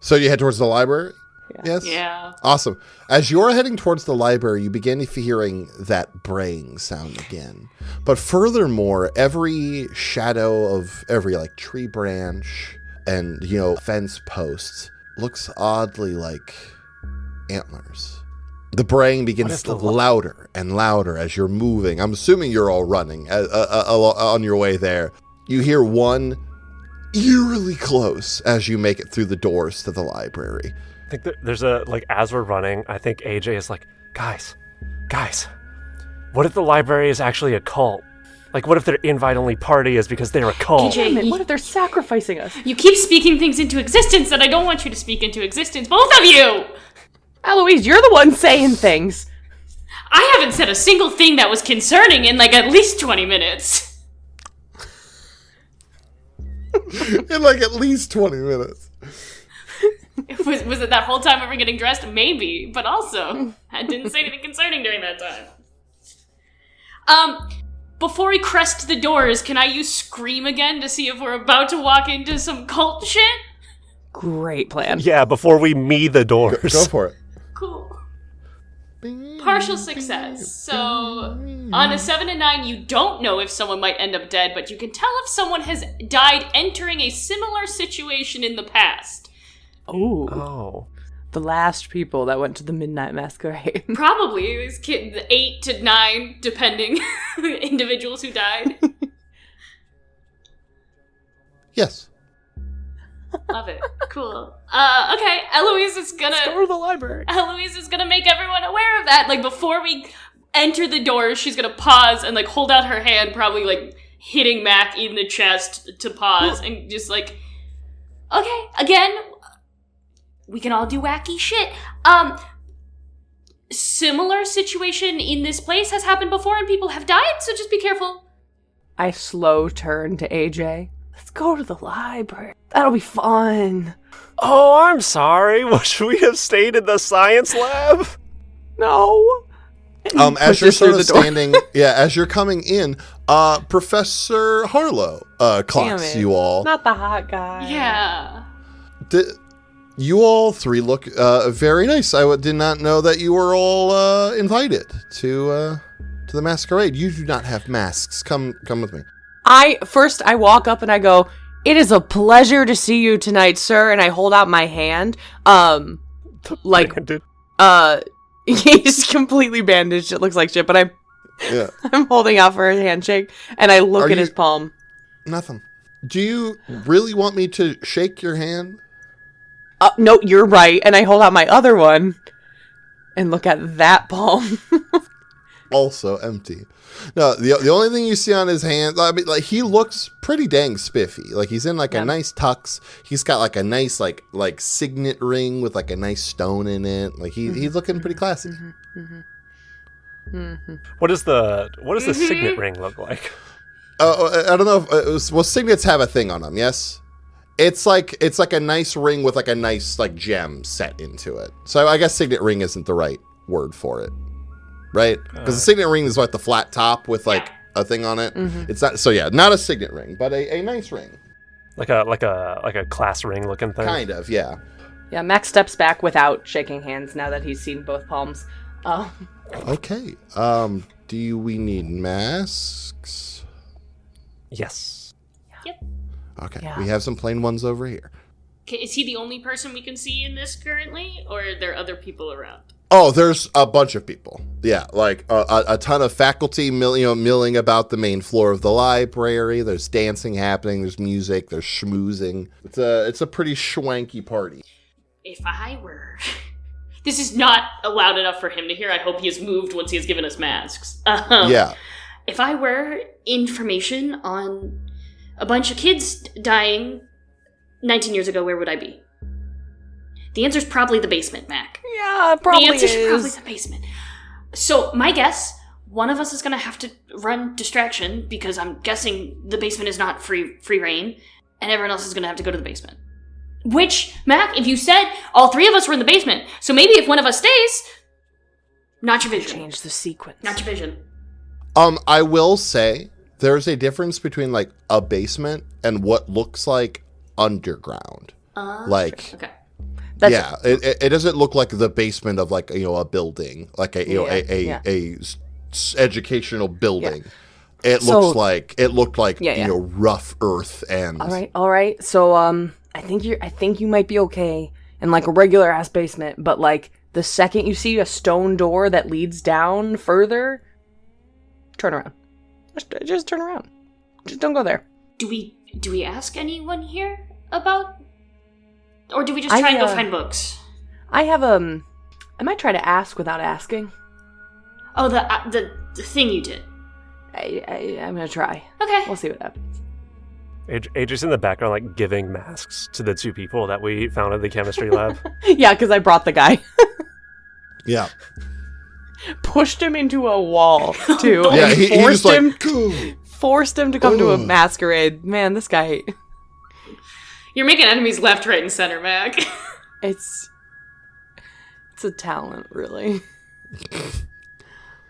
Speaker 1: So you head towards the library?
Speaker 3: Yeah.
Speaker 1: Yes?
Speaker 4: Yeah.
Speaker 1: Awesome. As you're heading towards the library, you begin hearing that braying sound again. But furthermore, every shadow of every tree branch and, fence posts looks oddly like antlers. The braying begins louder and louder as you're moving. I'm assuming you're all running on your way there. You hear one eerily close as you make it through the doors to the library.
Speaker 2: I think there's as we're running, I think AJ is like, guys, what if the library is actually a cult? What if their invite-only party is because they're a cult?
Speaker 4: AJ,
Speaker 3: what if they're sacrificing us?
Speaker 4: You keep speaking things into existence that I don't want you to speak into existence. Both of you!
Speaker 3: Eloise, you're the one saying things.
Speaker 4: I haven't said a single thing that was concerning in at least 20 minutes.
Speaker 1: In at least 20 minutes.
Speaker 4: Was it that whole time we were getting dressed? Maybe, but also, I didn't say anything concerning during that time. Before we crest the doors, can I use Scream again to see if we're about to walk into some cult shit?
Speaker 3: Great plan.
Speaker 2: Yeah, before we me the doors.
Speaker 1: Go for it.
Speaker 4: Cool. Partial success. So, on a 7 and 9, you don't know if someone might end up dead, but you can tell if someone has died entering a similar situation in the past.
Speaker 3: Ooh.
Speaker 2: Oh.
Speaker 3: The last people that went to the Midnight Masquerade.
Speaker 4: Probably. It was 8 to 9, depending, individuals who died.
Speaker 1: Yes.
Speaker 4: Love it. Cool. Okay, Eloise is gonna...
Speaker 3: Let's go to the library.
Speaker 4: Eloise is gonna make everyone aware of that. Before we enter the doors, she's gonna pause and, hold out her hand, probably, hitting Mac in the chest to pause, and just, okay, again, we can all do wacky shit. Similar situation in this place has happened before and people have died, so just be careful.
Speaker 3: I slow turn to AJ. Let's go to the library. That'll be fun.
Speaker 2: Oh, I'm sorry. Should we have stayed in the science lab?
Speaker 3: No.
Speaker 1: As you're sort of
Speaker 3: through the door.
Speaker 1: standing, as you're coming in, Professor Harlow clocks you all.
Speaker 3: Not the hot guy.
Speaker 4: Yeah.
Speaker 1: You all three look very nice. I did not know that you were all invited to the masquerade. You do not have masks. Come with me.
Speaker 3: I walk up and I go, "It is a pleasure to see you tonight, sir." And I hold out my hand. He's completely bandaged. It looks like shit, but I'm holding out for a handshake, and I look at his palm.
Speaker 1: Nothing. Do you really want me to shake your hand?
Speaker 3: No, you're right. And I hold out my other one and look at that palm.
Speaker 1: Also empty. No, the only thing you see on his hand, he looks pretty dang spiffy. He's in a nice tux. He's got a nice signet ring with a nice stone in it. He's looking pretty classy.
Speaker 2: What does the signet ring look like?
Speaker 1: I don't know if signets have a thing on them. Yes. It's like a nice ring with a nice gem set into it. So I guess signet ring isn't the right word for it. Right? Because the signet ring is the flat top with a thing on it. Mm-hmm. It's not, so yeah, not a signet ring, but a nice ring. Like
Speaker 2: a class ring looking thing.
Speaker 1: Kind of, yeah.
Speaker 3: Yeah, Max steps back without shaking hands now that he's seen both palms.
Speaker 1: Okay. Do we need masks?
Speaker 2: Yes.
Speaker 4: Yep.
Speaker 1: Okay.
Speaker 3: Yeah.
Speaker 1: We have some plain ones over here.
Speaker 4: Okay, is he the only person we can see in this currently, or are there other people around?
Speaker 1: Oh, there's a bunch of people. Yeah, a ton of faculty milling about the main floor of the library. There's dancing happening. There's music. There's schmoozing. It's a pretty schwanky party.
Speaker 4: If I were... This is not loud enough for him to hear. I hope he has moved once he has given us masks.
Speaker 1: Yeah.
Speaker 4: If I were information on a bunch of kids dying 19 years ago, where would I be? The answer's probably the basement, Mac.
Speaker 3: Yeah, it probably
Speaker 4: The answer's
Speaker 3: is.
Speaker 4: probably the basement. So, my guess, one of us is going to have to run distraction, because I'm guessing the basement is not free reign, and everyone else is going to have to go to the basement. Which, Mac, if you said all three of us were in the basement, so maybe if one of us stays, not your vision.
Speaker 3: Change the sequence.
Speaker 4: Not your vision.
Speaker 1: I will say there's a difference between like a basement and what looks like underground. Like,
Speaker 4: Okay.
Speaker 1: It doesn't look like the basement of like, a building, like a educational building. It looked like rough earth and.
Speaker 3: All right. So I think you might be okay in like a regular ass basement, but like the second you see a stone door that leads down further, turn around. Just turn around. Just don't go there.
Speaker 4: Do we ask anyone here about, or do we just try and go find books?
Speaker 3: I might try to ask without asking.
Speaker 4: Oh, the thing you did.
Speaker 3: I'm gonna try.
Speaker 4: Okay.
Speaker 3: We'll see what happens.
Speaker 2: AJ's in the background, like, giving masks to the 2 people that we found in the chemistry lab.
Speaker 3: Yeah, because I brought the guy.
Speaker 1: Yeah.
Speaker 3: Pushed him into a wall, too.
Speaker 1: Yeah,
Speaker 3: and
Speaker 1: he
Speaker 3: forced
Speaker 1: just
Speaker 3: him, forced him to come to a masquerade. Man, this guy...
Speaker 4: You're making enemies left, right, and center, Mac.
Speaker 3: It's a talent, really.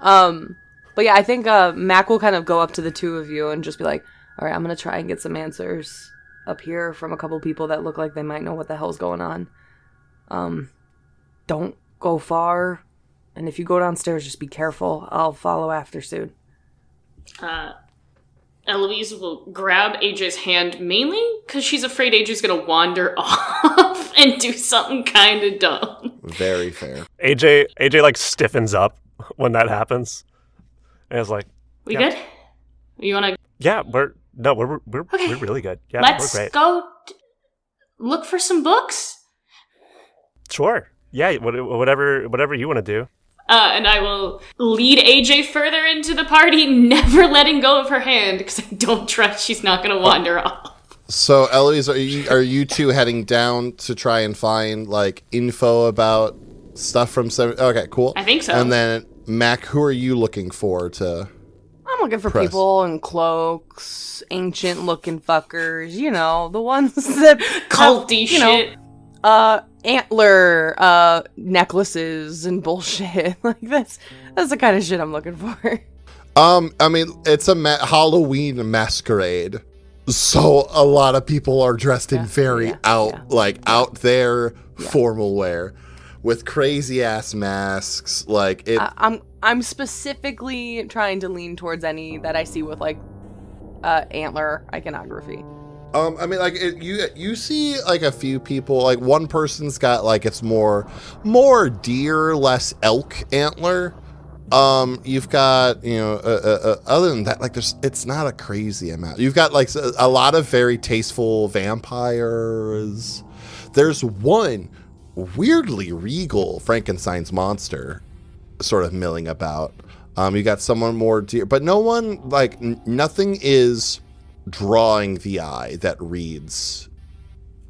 Speaker 3: But yeah, I think Mac will kind of go up to the 2 of you and just be like, all right, I'm going to try and get some answers up here from a couple people that look like they might know what the hell's going on. Don't go far. And if you go downstairs, just be careful. I'll follow after soon.
Speaker 4: Eloise will grab AJ's hand mainly because she's afraid AJ's going to wander off and do something kind of dumb.
Speaker 1: Very fair.
Speaker 2: AJ like stiffens up when that happens. And it's like,
Speaker 4: We good? You want to...
Speaker 2: Yeah, we're really good. Yeah,
Speaker 4: Let's
Speaker 2: we're great.
Speaker 4: go look for some books.
Speaker 2: Sure. Yeah, whatever you want to do.
Speaker 4: And I will lead AJ further into the party, never letting go of her hand, because I don't trust she's not going to wander off.
Speaker 1: So, Eloise, are you 2 heading down to try and find, like, info about stuff from... Okay, cool.
Speaker 4: I think so.
Speaker 1: And then, Mac, who are you looking for to...
Speaker 3: I'm looking for
Speaker 1: press?
Speaker 3: people in cloaks, ancient-looking fuckers, the ones that...
Speaker 4: Culty shit.
Speaker 3: Antler necklaces and bullshit. Like, that's the kind of shit I'm looking for.
Speaker 1: I mean, it's a Halloween masquerade. So a lot of people are dressed in very out there formal wear with crazy ass masks. Like it.
Speaker 3: I'm specifically trying to lean towards any that I see with like antler iconography.
Speaker 1: I mean, like you see like a few people. Like one person's got like it's more deer, less elk antler. You've got, other than that, like it's not a crazy amount. You've got like a lot of very tasteful vampires. There's one weirdly regal Frankenstein's monster sort of milling about. You got someone more deer, but no one like nothing is drawing the eye that reads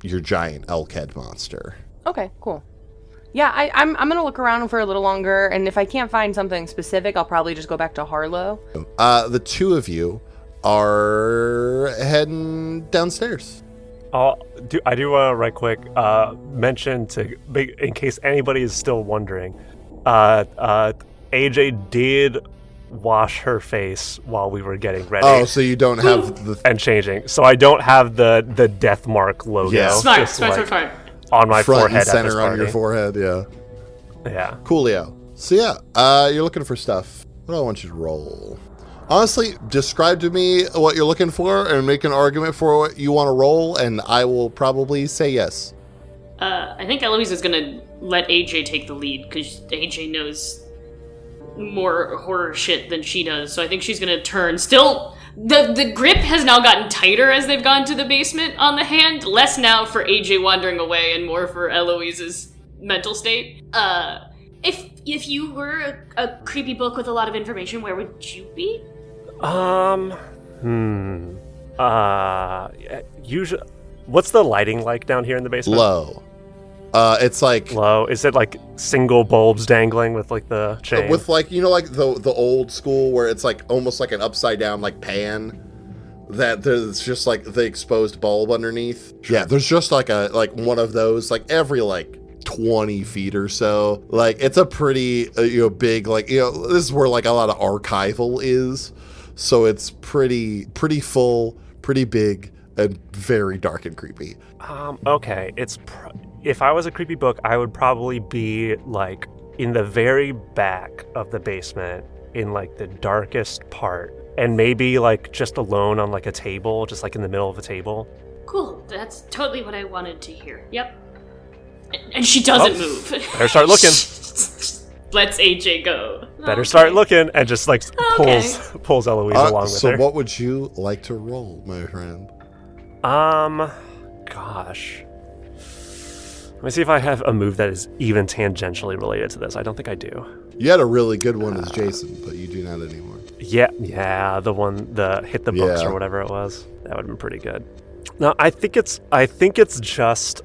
Speaker 1: your giant elk head monster.
Speaker 3: Okay, cool. Yeah, I'm gonna look around for a little longer, and if I can't find something specific, I'll probably just go back to Harlow.
Speaker 1: The 2 of you are heading downstairs.
Speaker 2: I do want to right quick mention in case anybody is still wondering, AJ did wash her face while we were getting ready.
Speaker 1: Oh, so you don't have the
Speaker 2: and changing. So I don't have the death mark logo.
Speaker 1: Yeah.
Speaker 4: Smart.
Speaker 2: On my
Speaker 1: front
Speaker 2: forehead
Speaker 1: and center
Speaker 2: at this
Speaker 1: on
Speaker 2: party.
Speaker 1: your forehead, yeah.
Speaker 2: Yeah.
Speaker 1: Coolio. So yeah, you're looking for stuff. What do I want you to roll? Honestly, describe to me what you're looking for and make an argument for what you want to roll, and I will probably say yes.
Speaker 4: I think Eloise is gonna let AJ take the lead because AJ knows more horror shit than she does. So I think she's gonna turn. Still, the grip has now gotten tighter as they've gone to the basement on the hand. Less now for AJ wandering away and more for Eloise's mental state. If you were a creepy book with a lot of information, where would you be?
Speaker 2: Usually, what's the lighting like down here in the basement?
Speaker 1: Low. It's like
Speaker 2: Low. Is it like single bulbs dangling with like the chain?
Speaker 1: with like like the old school where it's like almost like an upside down like pan that there's just like the exposed bulb underneath. Yeah, there's just like one of those like every like 20 feet or so. Like it's a pretty big like this is where like a lot of archival is. So it's pretty full, pretty big, and very dark and creepy.
Speaker 2: Okay. If I was a creepy book, I would probably be like in the very back of the basement, in like the darkest part, and maybe like just alone on like a table, just like in the middle of a table.
Speaker 4: Cool. That's totally what I wanted to hear. Yep. And she doesn't move.
Speaker 2: Better start looking.
Speaker 4: Let's AJ go.
Speaker 2: Better start looking, and just like pulls Eloise along with her.
Speaker 1: So what would you like to roll, my friend?
Speaker 2: Gosh. Let me see if I have a move that is even tangentially related to this. I don't think I do.
Speaker 1: You had a really good one as Jason, but you do not anymore.
Speaker 2: Yeah, the hit the books or whatever it was. That would have been pretty good. No, I think it's just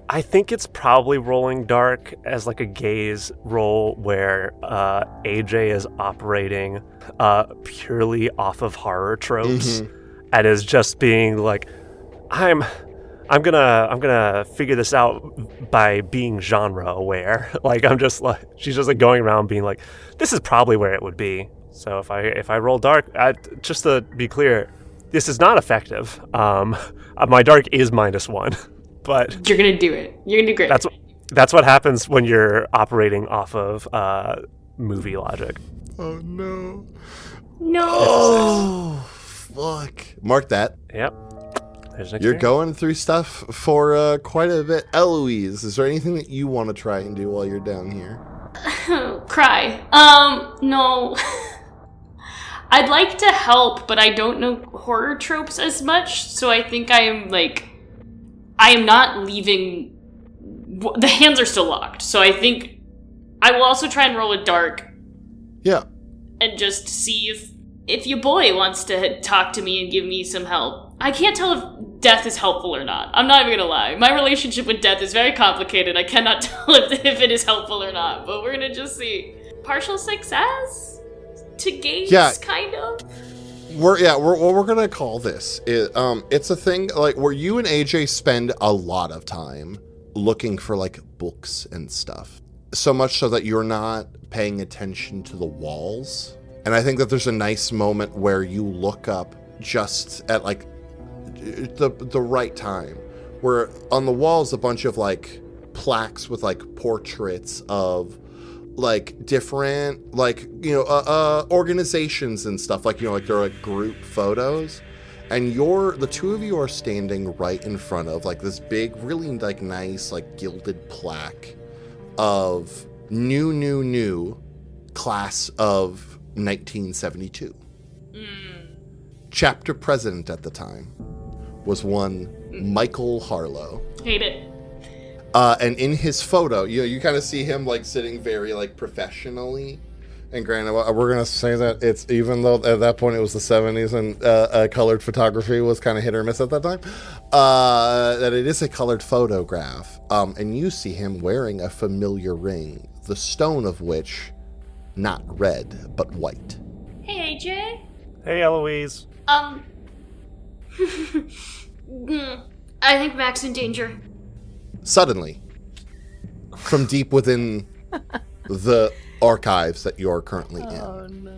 Speaker 2: I think it's probably rolling dark as like a gaze roll where AJ is operating purely off of horror tropes and is just being like, I'm gonna figure this out by being genre aware. Like she's just like going around being like, this is probably where it would be. So if I roll dark, just to be clear, this is not effective. My dark is -1. But
Speaker 4: you're gonna do it. You're gonna do great.
Speaker 2: That's what happens when you're operating off of movie logic.
Speaker 1: Oh no!
Speaker 4: No.
Speaker 1: Oh fuck! Mark that.
Speaker 2: Yep.
Speaker 1: You're going through stuff for quite a bit. Eloise, is there anything that you want to try and do while you're down here?
Speaker 4: Cry. No. I'd like to help, but I don't know horror tropes as much, so I think I am not leaving. The hands are still locked, so I think I will also try and roll a dark.
Speaker 1: Yeah.
Speaker 4: And just see if your boy wants to talk to me and give me some help. I can't tell if death is helpful or not. I'm not even gonna lie. My relationship with death is very complicated. I cannot tell if it is helpful or not, but we're gonna just see. Partial success to gauge, kind of.
Speaker 1: What we're gonna call this is, it's a thing like where you and AJ spend a lot of time looking for like books and stuff, so much so that you're not paying attention to the walls. And I think that there's a nice moment where you look up just at like the right time, where on the walls a bunch of like plaques with like portraits of like different like organizations and stuff, like like they're like group photos, and the two of you are standing right in front of like this big, really like nice like gilded plaque of new class of 1972. Chapter president at the time was one Michael Harlow.
Speaker 4: Hate it.
Speaker 1: And in his photo, you kind of see him like sitting very like professionally. And granted, we're gonna say that it's, even though at that point it was the 70s and colored photography was kind of hit or miss at that time, that it is a colored photograph. And you see him wearing a familiar ring, the stone of which not red but white.
Speaker 4: Hey AJ.
Speaker 2: Hey Eloise.
Speaker 4: I think Mac's in danger.
Speaker 1: Suddenly, from deep within the archives that you're currently in,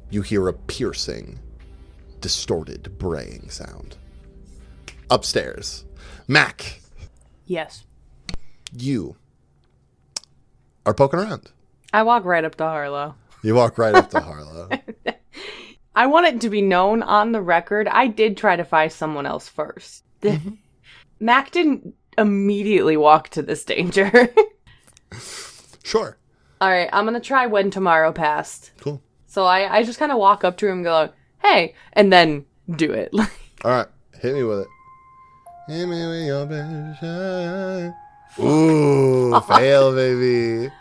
Speaker 1: you hear a piercing, distorted braying sound. Upstairs, Mac.
Speaker 3: Yes.
Speaker 1: You are poking around.
Speaker 3: I walk right up to Harlow.
Speaker 1: You walk right up to Harlow.
Speaker 3: I want it to be known on the record, I did try to find someone else first. Mac didn't immediately walk to this danger.
Speaker 1: Sure.
Speaker 3: All right, I'm going to try when tomorrow passed.
Speaker 1: Cool.
Speaker 3: So I just kind of walk up to him and go, hey, and then do it.
Speaker 1: All right, hit me with it. Hit me with your best shot. Ooh, fail, baby.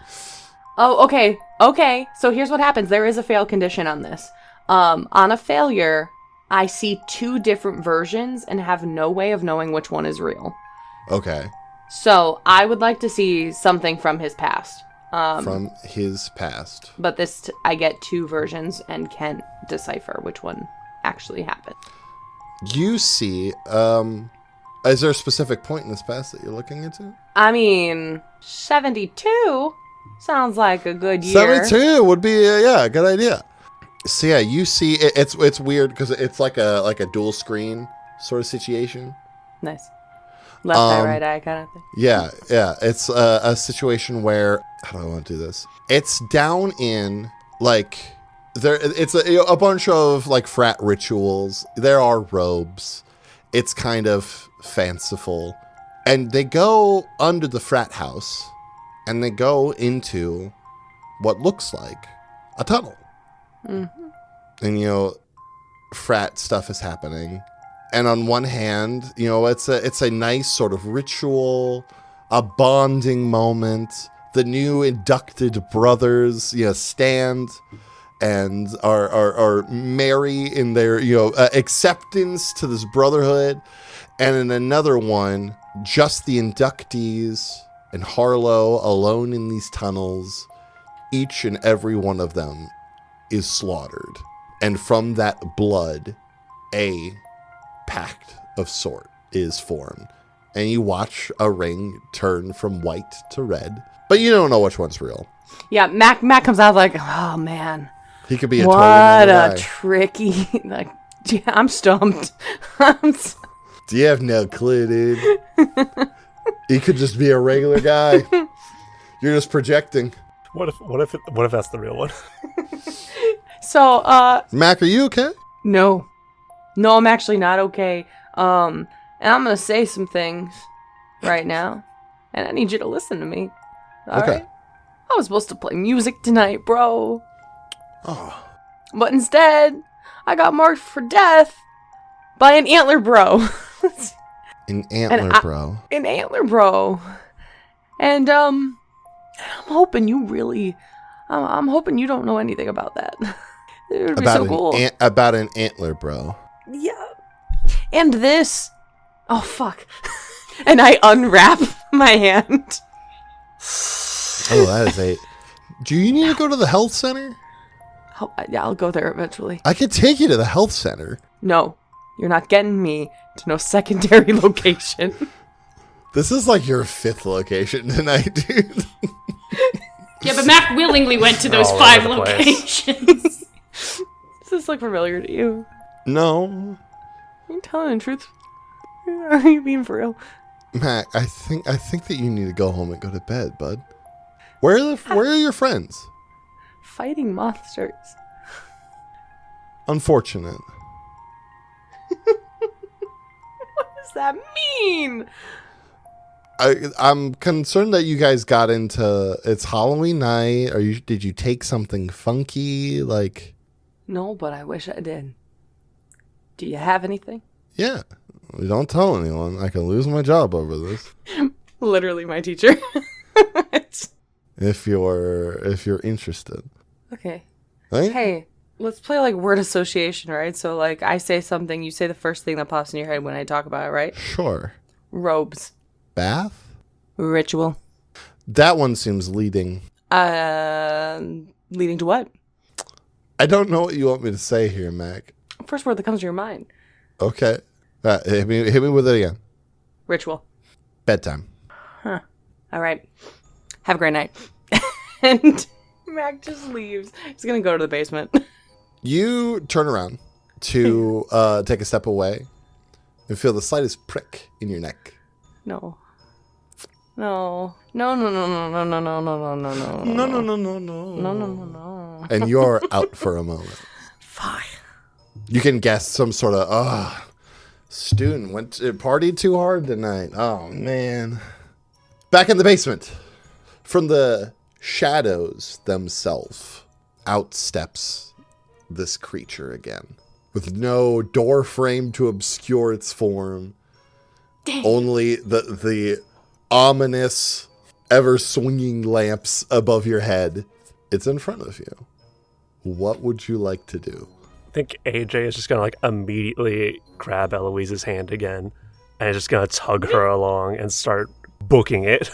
Speaker 3: Oh, okay. Okay, so here's what happens. There is a fail condition on this. On a failure, I see two different versions and have no way of knowing which one is real.
Speaker 1: Okay.
Speaker 3: So I would like to see something from his past.
Speaker 1: From his past.
Speaker 3: But I get two versions and can't decipher which one actually happened.
Speaker 1: You see, is there a specific point in this past that you're looking into?
Speaker 3: I mean, 72 sounds like a good year.
Speaker 1: 72 would be, a good idea. So yeah, you see it's weird because it's like a dual screen sort of situation.
Speaker 3: Nice. Left eye, right eye kind of thing.
Speaker 1: Yeah. It's a situation where, how do I want to do this? It's down in like it's a bunch of like frat rituals. There are robes. It's kind of fanciful, and they go under the frat house, and they go into what looks like a tunnel. Mm-hmm. And frat stuff is happening. And on one hand, it's a nice sort of ritual, a bonding moment. The new inducted brothers, stand and are merry in their, acceptance to this brotherhood. And in another one, just the inductees and Harlow alone in these tunnels, each and every one of them is slaughtered. And from that blood, a pact of sort is formed, and you watch a ring turn from white to red, but you don't know which one's real.
Speaker 3: Yeah, Mac comes out like, oh man,
Speaker 1: he could be a
Speaker 3: what
Speaker 1: totally
Speaker 3: a
Speaker 1: guy.
Speaker 3: tricky. Like, yeah, I'm stumped.
Speaker 1: Do you have no clue, dude? He could just be a regular guy. You're just projecting.
Speaker 2: What if that's the real one?
Speaker 3: So,
Speaker 1: Mac, are you okay?
Speaker 3: No, I'm actually not okay. And I'm gonna say some things right now, and I need you to listen to me. All
Speaker 1: Okay.
Speaker 3: right? I was supposed to play music tonight, bro.
Speaker 1: Oh.
Speaker 3: But instead, I got marked for death by an antler bro.
Speaker 1: An antler bro.
Speaker 3: An antler bro. And, I'm hoping you really... I'm hoping you don't know anything about that. It would be so cool.
Speaker 1: About an antler bro.
Speaker 3: Yeah. And this... Oh, fuck. And I unwrap my hand.
Speaker 1: Oh, that is a... Do you need to go to the health center?
Speaker 3: Yeah, I'll go there eventually.
Speaker 1: I could take you to the health center.
Speaker 3: No, you're not getting me to no secondary location.
Speaker 1: This is like your 5th location tonight, dude.
Speaker 4: Yeah, but Mac willingly went to those
Speaker 2: All
Speaker 4: 5
Speaker 2: over the place.
Speaker 4: locations.
Speaker 3: Does this look familiar to you?
Speaker 1: No.
Speaker 3: Are you telling the truth? Are you being for real?
Speaker 1: Mac, I think that you need to go home and go to bed, bud. Where are your friends?
Speaker 3: Fighting monsters.
Speaker 1: Unfortunate.
Speaker 3: What does that mean?
Speaker 1: I'm concerned that you guys got into... It's Halloween night. Did you take something funky? Like...
Speaker 3: No, but I wish I did. Do you have anything?
Speaker 1: Yeah. Don't tell anyone. I can lose my job over this.
Speaker 3: Literally my teacher.
Speaker 1: If you're interested.
Speaker 3: Okay.
Speaker 1: Right?
Speaker 3: Hey, let's play like word association, right? So like I say something, you say the first thing that pops in your head when I talk about it, right?
Speaker 1: Sure.
Speaker 3: Robes.
Speaker 1: Bath?
Speaker 3: Ritual.
Speaker 1: That one seems leading.
Speaker 3: Leading to what?
Speaker 1: I don't know what you want me to say here, Mac.
Speaker 3: First word that comes to your mind.
Speaker 1: Okay. Hit me with it again.
Speaker 3: Ritual.
Speaker 1: Bedtime.
Speaker 3: Huh. All right. Have a great night. And Mac just leaves. He's going to go to the basement.
Speaker 1: You turn around to take a step away and feel the slightest prick in your neck.
Speaker 3: No. No. No, no, no, no, no, no, no, no, no, no, no.
Speaker 1: No, no, no, no, no.
Speaker 3: No, no, no, no.
Speaker 1: And you're out for a moment.
Speaker 3: Fuck.
Speaker 1: You can guess some sort of, student partied too hard tonight. Oh, man. Back in the basement. From the shadows themselves, out steps this creature again. With no door frame to obscure its form.
Speaker 4: Dang.
Speaker 1: Only the ominous, ever-swinging lamps above your head. It's in front of you. What would you like to do?
Speaker 2: I think AJ is just going to like immediately grab Eloise's hand again and is just going to tug her along and start booking it.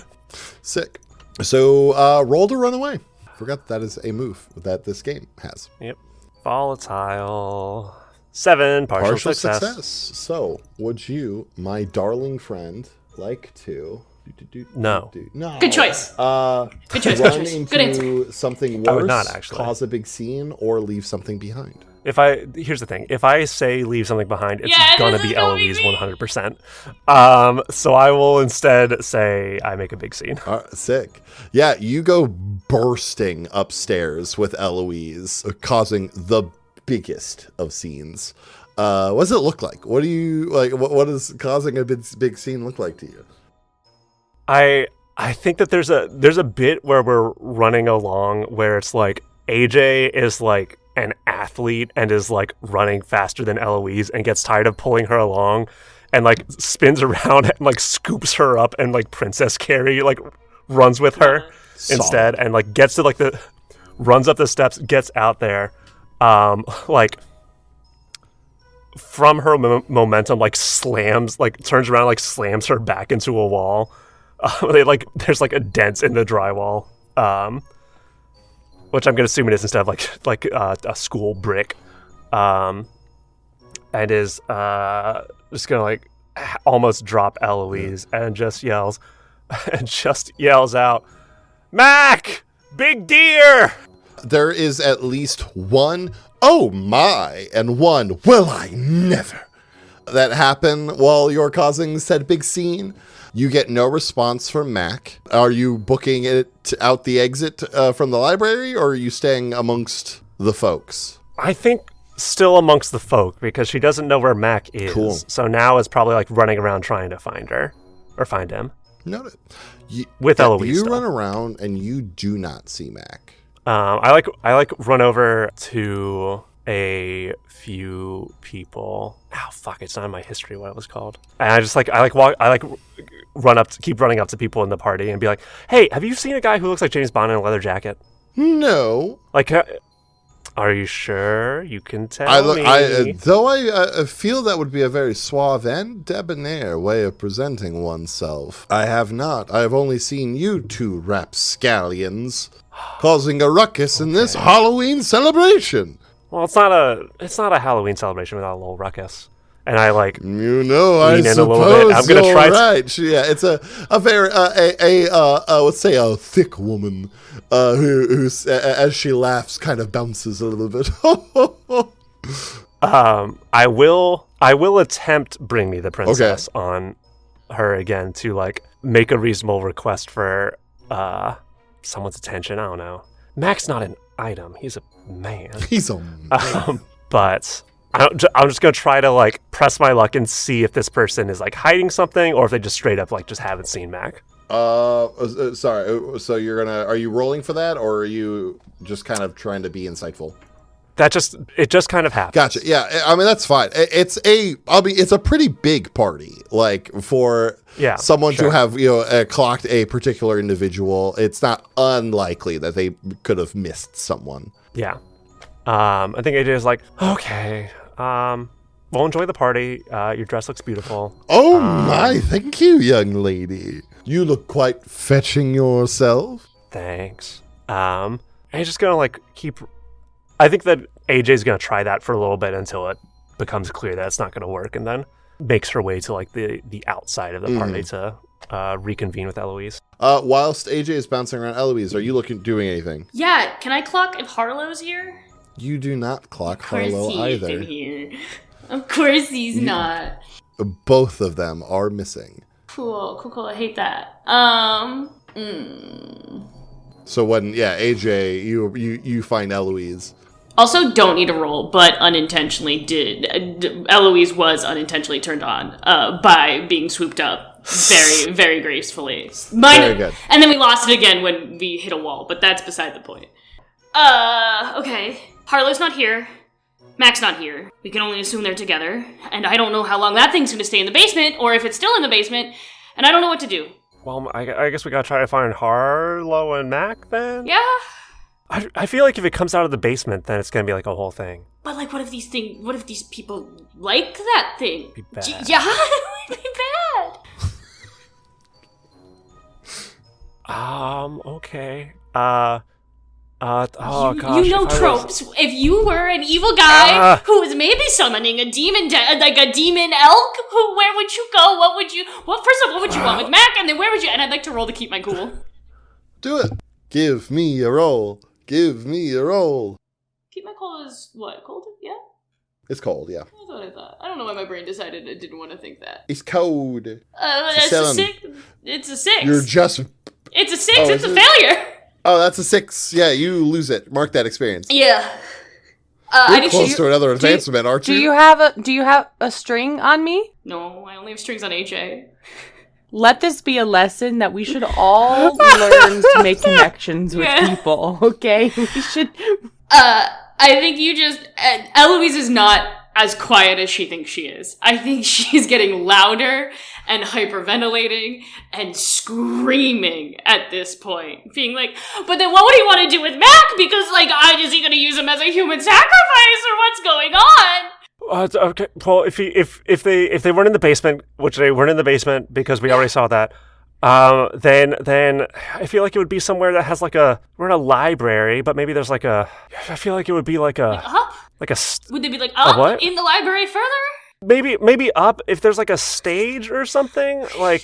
Speaker 1: Sick. So roll to run away. Forgot that is a move that this game has.
Speaker 2: Yep. Volatile. 7. Partial success.
Speaker 1: So would you, my darling friend, like to
Speaker 2: No.
Speaker 1: No.
Speaker 4: Good choice. Good choice.
Speaker 1: Run
Speaker 4: Good
Speaker 1: into
Speaker 4: answer.
Speaker 1: something worse,
Speaker 2: I would not, actually.
Speaker 1: cause a big scene, or leave something behind.
Speaker 2: Here's the thing. If I say leave something behind, it's
Speaker 4: Yeah,
Speaker 2: gonna
Speaker 4: this
Speaker 2: be
Speaker 4: is gonna be
Speaker 2: Eloise
Speaker 4: me.
Speaker 2: 100%. So I will instead say I make a big scene.
Speaker 1: Sick. Yeah, you go bursting upstairs with Eloise, causing the biggest of scenes. What does it look like? What do you like? What does causing a big scene look like to you?
Speaker 2: I think that there's a bit where we're running along where it's like AJ is like an athlete and is like running faster than Eloise and gets tired of pulling her along and like spins around and like scoops her up and like Princess Carrie like runs with her instead and like gets to like runs up the steps, gets out there, like from her momentum like slams, like turns around, like slams her back into a wall. There's like a dent in the drywall, which I'm gonna assume it is instead of like a school brick, and is just gonna like almost drop Eloise and just yells out, "Mac, big deer!"
Speaker 1: There is at least one "oh my" and one "will I never" that happen while you're causing said big scene. You get no response from Mac. Are you booking it out the exit from the library, or are you staying amongst the folks?
Speaker 2: I think still amongst the folk, because she doesn't know where Mac is.
Speaker 1: Cool.
Speaker 2: So now is probably like running around trying to find her or find him.
Speaker 1: Noted.
Speaker 2: With Eloise.
Speaker 1: You
Speaker 2: still.
Speaker 1: run around and you do not see Mac.
Speaker 2: I run over to a few people. Oh fuck! It's not in my history what it was called. And I just keep running up to people in the party and be like, "Hey, have you seen a guy who looks like James Bond in a leather jacket?"
Speaker 1: No.
Speaker 2: Like, are you sure you can tell me?
Speaker 1: I feel that would be a very suave and debonair way of presenting oneself. I have not. I have only seen you two rapscallions causing a ruckus in this Halloween celebration.
Speaker 2: Well, it's not a Halloween celebration without a little ruckus. And I like,
Speaker 1: I
Speaker 2: lean in
Speaker 1: suppose
Speaker 2: a little bit. I'm gonna
Speaker 1: you're
Speaker 2: try.
Speaker 1: Right. Yeah, it's a very let's say a thick woman who as she laughs kind of bounces a little bit.
Speaker 2: I will attempt bring me the princess on her again to like make a reasonable request for someone's attention. I don't know. Mac's not an item. He's a man.
Speaker 1: He's a man.
Speaker 2: But I'm just gonna try to like press my luck and see if this person is like hiding something or if they just straight up like just haven't seen Mac.
Speaker 1: Sorry. So are you rolling for that, or are you just kind of trying to be insightful?
Speaker 2: It just kind of happens.
Speaker 1: Gotcha. Yeah, I mean that's fine. It's a pretty big party, like for someone to have clocked a particular individual. It's not unlikely that they could have missed someone.
Speaker 2: Yeah. I think AJ is like, okay. Well, enjoy the party. Your dress looks beautiful.
Speaker 1: Oh my, thank you, young lady. You look quite fetching yourself.
Speaker 2: Thanks. And he's just gonna like keep. I think that AJ's gonna try that for a little bit until it becomes clear that it's not gonna work, and then makes her way to like the outside of the party to reconvene with Eloise.
Speaker 1: Whilst AJ is bouncing around Eloise, are you doing anything?
Speaker 4: Yeah, can I clock if Harlow's here?
Speaker 1: You do not clock
Speaker 4: Of course
Speaker 1: Harlow
Speaker 4: he
Speaker 1: either.
Speaker 4: isn't here. Of course he's not.
Speaker 1: Both of them are missing.
Speaker 4: Cool. I hate that.
Speaker 1: So when AJ, you find Eloise.
Speaker 4: Also, don't need a roll, but unintentionally Eloise was unintentionally turned on by being swooped up very, very gracefully.
Speaker 1: Very good.
Speaker 4: And then we lost it again when we hit a wall, but that's beside the point. Okay. Harlow's not here. Mac's not here. We can only assume they're together. And I don't know how long that thing's going to stay in the basement, or if it's still in the basement, and I don't know what to do.
Speaker 2: Well, I guess we gotta try to find Harlow and Mac then?
Speaker 4: Yeah?
Speaker 2: I feel like if it comes out of the basement, then it's gonna be like a whole thing.
Speaker 4: But like, what if these people like that thing?
Speaker 2: Be bad.
Speaker 4: Yeah, it would be bad.
Speaker 2: Okay. Gosh.
Speaker 4: You know tropes. If you were an evil guy who was maybe summoning a demon, like a demon elk, where would you go? First off, what would you want with Mac? And then where would you, and I'd like to roll to keep my cool.
Speaker 1: Do it. Give me a roll. Give me a roll.
Speaker 4: Keep my cool is what? Cold? Yeah?
Speaker 1: It's cold, yeah.
Speaker 4: That's what I thought. I don't know why my brain decided it didn't want to think that.
Speaker 1: It's cold.
Speaker 4: That's a 6. It's a 6.
Speaker 1: You're just...
Speaker 4: It's a 6. It's a failure.
Speaker 1: Oh, that's a 6. Yeah, you lose it. Mark that experience.
Speaker 4: Yeah.
Speaker 1: You're close to another advancement, aren't you?
Speaker 3: Do you have a string on me?
Speaker 4: No, I only have strings on HA.
Speaker 3: Let this be a lesson that we should all learn to make connections with people, okay? We should...
Speaker 4: I think you just... Eloise is not as quiet as she thinks she is. I think she's getting louder and hyperventilating and screaming at this point. Being like, but then what would he want to do with Mac? Because, like, is he going to use him as a human sacrifice or what's going on?
Speaker 2: Okay. Well, if they weren't in the basement, which they weren't in the basement because we already saw that, then I feel like it would be somewhere that has we're in a library, but maybe there's I feel like it would be
Speaker 4: up? Would they be
Speaker 2: what?
Speaker 4: In the library further?
Speaker 2: Maybe up if there's a stage or something. I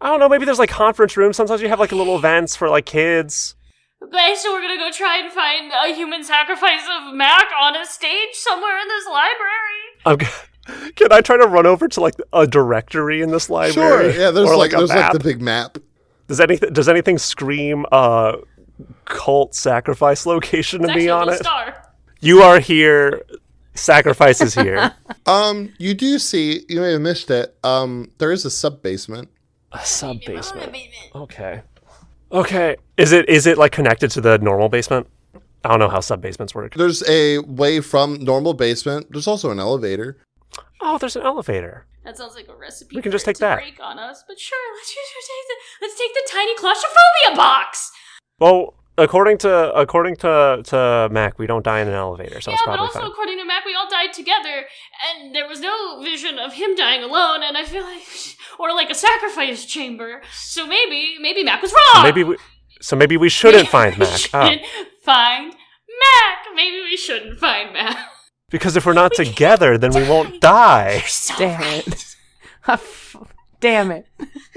Speaker 2: don't know. Maybe there's conference rooms. Sometimes you have little events for kids.
Speaker 4: Okay, so we're gonna go try and find a human sacrifice of Mac on a stage somewhere in this library.
Speaker 2: Can I try to run over to a directory in this library?
Speaker 1: Sure. Yeah, there's there's the big map.
Speaker 2: Does anything scream cult sacrifice location to be on it?
Speaker 4: Star.
Speaker 2: You are here. Sacrifice is here.
Speaker 1: You do see. You may have missed it. There is a sub basement.
Speaker 2: A sub basement. Okay. Is it connected to the normal basement? I don't know how sub basements work.
Speaker 1: There's a way from normal basement. There's also an elevator.
Speaker 2: Oh, there's an elevator.
Speaker 4: That sounds like a recipe.
Speaker 2: We can just take that.
Speaker 4: Break on us, but sure, let's take the tiny claustrophobia box.
Speaker 2: Well, according to Mac, we don't die in an elevator, so it's probably
Speaker 4: but also
Speaker 2: fine.
Speaker 4: according to Mac, we all died together, and there was no vision of him dying alone. And I feel or a sacrifice chamber. So maybe Mac was wrong.
Speaker 2: So maybe we shouldn't find Mac.
Speaker 4: Find Mac. Maybe we shouldn't find Mac.
Speaker 2: Because if we're not together, then we won't die.
Speaker 3: Damn it. Damn it.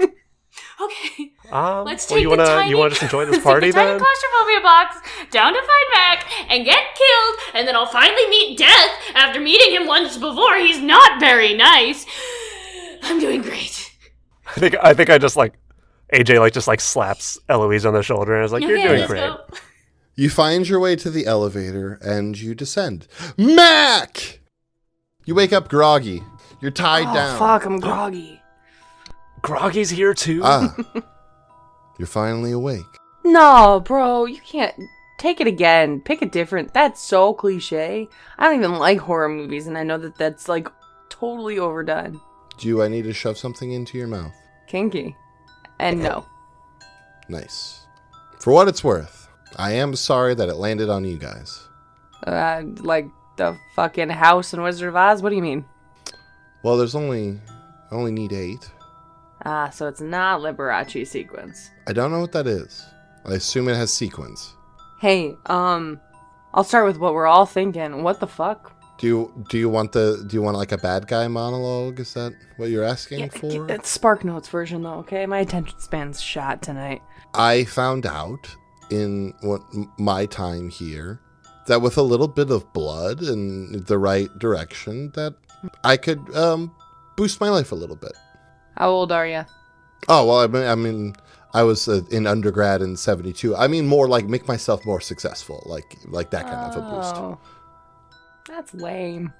Speaker 4: Okay.
Speaker 2: Let's take you wanna just enjoy this party then?
Speaker 4: Tiny claustrophobia box down to find Mac and get killed, and then I'll finally meet Death after meeting him once before. He's not very nice. I'm doing great.
Speaker 2: I think I just AJ just slaps Eloise on the shoulder and is you're doing great.
Speaker 4: Go.
Speaker 1: You find your way to the elevator and you descend. Mac! You wake up groggy. You're tied down.
Speaker 3: Fuck, I'm groggy.
Speaker 2: Groggy's here too?
Speaker 1: You're finally awake.
Speaker 3: No, bro, you can't. Take it again. Pick a different. That's so cliche. I don't even like horror movies, and I know that that's totally overdone.
Speaker 1: Do I need to shove something into your mouth?
Speaker 3: Kinky. And no.
Speaker 1: Nice. For what it's worth, I am sorry that it landed on you guys.
Speaker 3: The fucking house in Wizard of Oz? What do you mean?
Speaker 1: Well, I only need 8.
Speaker 3: So it's not Liberace sequence.
Speaker 1: I don't know what that is. I assume it has sequence.
Speaker 3: Hey, I'll start with what we're all thinking. What the fuck?
Speaker 1: Do you want a bad guy monologue? Is that what you're asking for?
Speaker 3: It's Spark Notes version though, okay? My attention span's shot tonight.
Speaker 1: I found out in my time here that with a little bit of blood in the right direction that I could boost my life a little bit.
Speaker 3: How old are you?
Speaker 1: Oh, well, I mean I was in undergrad in 72. I mean more make myself more successful, like that kind of a boost.
Speaker 3: That's lame.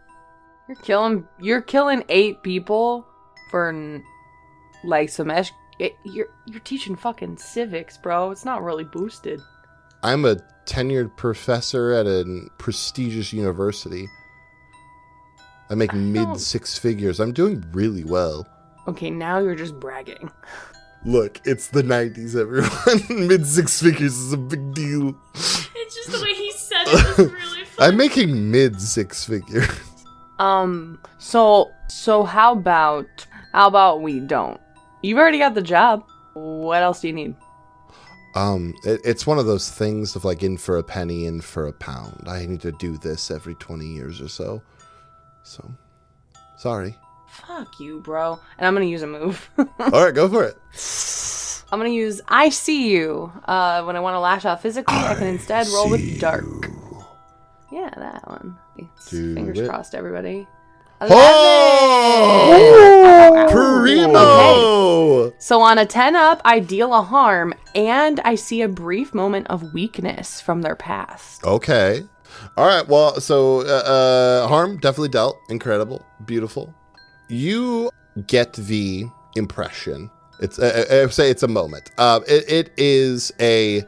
Speaker 3: You're killing 8 people for some you're teaching fucking civics, bro. It's not really boosted.
Speaker 1: I'm a tenured professor at a prestigious university. I make mid 6 figures. I'm doing really well.
Speaker 3: Okay, now you're just bragging.
Speaker 1: Look, it's the 90s, everyone. Mid 6 figures is a big deal.
Speaker 4: It's just the way he said it was really funny.
Speaker 1: I'm making mid 6 figures.
Speaker 3: So how about we don't? You've already got the job. What else do you need?
Speaker 1: It's one of those things of like in for a penny, in for a pound. I need to do this every 20 years or so. So, sorry.
Speaker 3: Fuck you, bro. And I'm going to use a move.
Speaker 1: All right, go for it.
Speaker 3: I'm going to use I See You. When I want to lash out physically, I can instead roll with Dark. Yeah, that one. Fingers crossed, everybody. 11!
Speaker 1: Oh! Primo!
Speaker 3: Okay. So on a 10 up, I deal a harm, and I see a brief moment of weakness from their past.
Speaker 1: Okay. All right, well, so harm definitely dealt. Incredible. Beautiful. You get the impression. I say it's a moment. It is a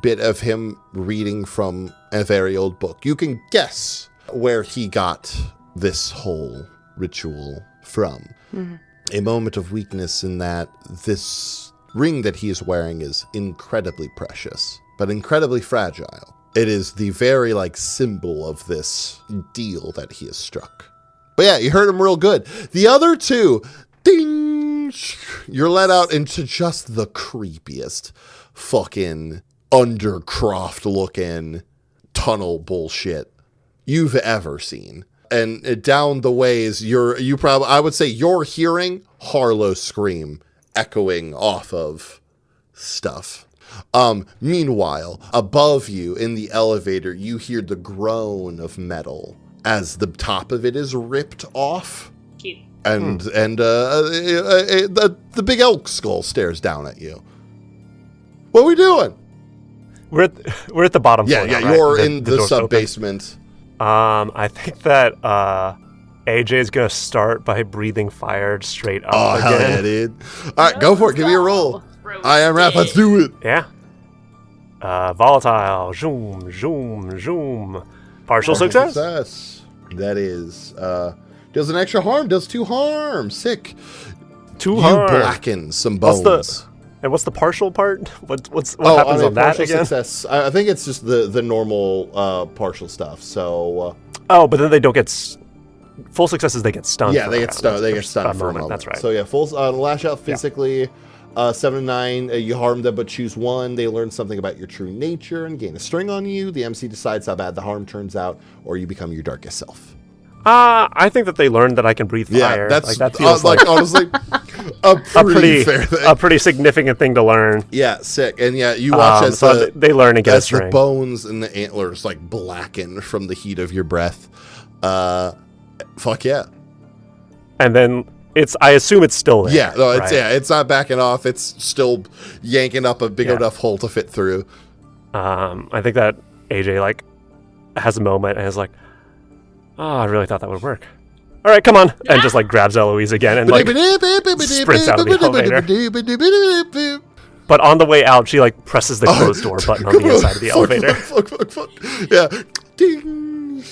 Speaker 1: bit of him reading from a very old book. You can guess where he got this whole ritual from. Mm-hmm. A moment of weakness in that this ring that he is wearing is incredibly precious, but incredibly fragile. It is the very symbol of this deal that he has struck. But yeah, you heard him real good. The other two, ding, you're let out into just the creepiest fucking Undercroft looking tunnel bullshit you've ever seen. And down the ways, I would say you're hearing Harlow scream echoing off of stuff. Meanwhile, above you in the elevator, you hear the groan of metal as the top of it is ripped off.
Speaker 4: Cute.
Speaker 1: And the big elk skull stares down at you. What are we doing?
Speaker 2: We're at the bottom floor.
Speaker 1: Yeah,
Speaker 2: now, right?
Speaker 1: You're in the sub-basement.
Speaker 2: I think that AJ's gonna start by breathing fire straight up again.
Speaker 1: Hell yeah, dude. All right, go for it. Give me a roll. I am Raph. Let's do it.
Speaker 2: Yeah. Volatile. Zoom, zoom, zoom. Partial success.
Speaker 1: That is. Does an extra harm. Does 2 harm. Sick.
Speaker 2: 2 harm.
Speaker 1: You blacken some bones.
Speaker 2: What's the partial part? What happens on that again?
Speaker 1: Success. I think it's just the normal partial stuff. So.
Speaker 2: But then they don't get full successes. They get stunned.
Speaker 1: Yeah, they get stunned. They get stunned for a moment.
Speaker 2: That's right.
Speaker 1: So yeah, full lash out physically. Yeah. 7 and 9. You harm them, but choose one. They learn something about your true nature and gain a string on you. The MC decides how bad the harm turns out, or you become your darkest self.
Speaker 2: I think that they learned that I can breathe fire.
Speaker 1: Yeah, that
Speaker 2: feels
Speaker 1: honestly a pretty fair thing.
Speaker 2: A pretty significant thing to learn.
Speaker 1: Yeah, sick. And yeah, you watch as
Speaker 2: they learn and get a string.
Speaker 1: The bones and the antlers blacken from the heat of your breath. Fuck yeah.
Speaker 2: And then I assume it's still there.
Speaker 1: Yeah, no,
Speaker 2: right?
Speaker 1: It's not backing off. It's still yanking up a big enough hole to fit through.
Speaker 2: I think that AJ has a moment and is like, I really thought that would work. All right, come on. And just grabs Eloise again and sprints out of the elevator. But on the way out, she presses the closed door button on the inside of the elevator.
Speaker 1: Fuck. Yeah. Ding.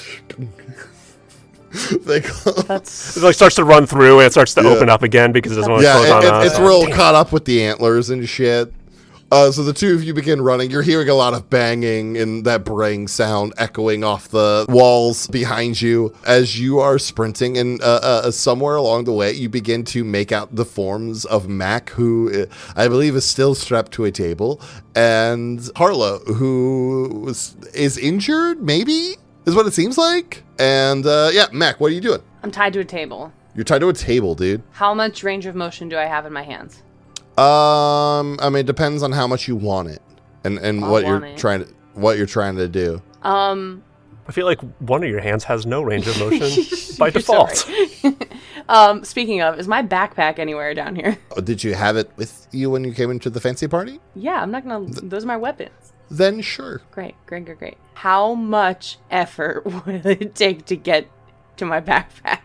Speaker 3: It
Speaker 2: starts to run through and it starts to open up again because it doesn't want to close on us.
Speaker 1: It's real caught up with the antlers and shit. So the two of you begin running. You're hearing a lot of banging and that braying sound echoing off the walls behind you as you are sprinting. And somewhere along the way, you begin to make out the forms of Mac, who I believe is still strapped to a table, and Harlow, who is injured, maybe, is what it seems like. And Mac, what are you doing?
Speaker 3: I'm tied to a table.
Speaker 1: You're tied to a table, dude.
Speaker 3: How much range of motion do I have in my hands?
Speaker 1: It depends on how much you want it, and what you're trying to do.
Speaker 2: I feel like one of your hands has no range of motion by default.
Speaker 3: Speaking of, is my backpack anywhere down here?
Speaker 1: Did you have it with you when you came into the fancy party?
Speaker 3: Yeah, I'm not gonna. Those are my weapons.
Speaker 1: Then sure. Great.
Speaker 3: How much effort would it take to get to my backpack?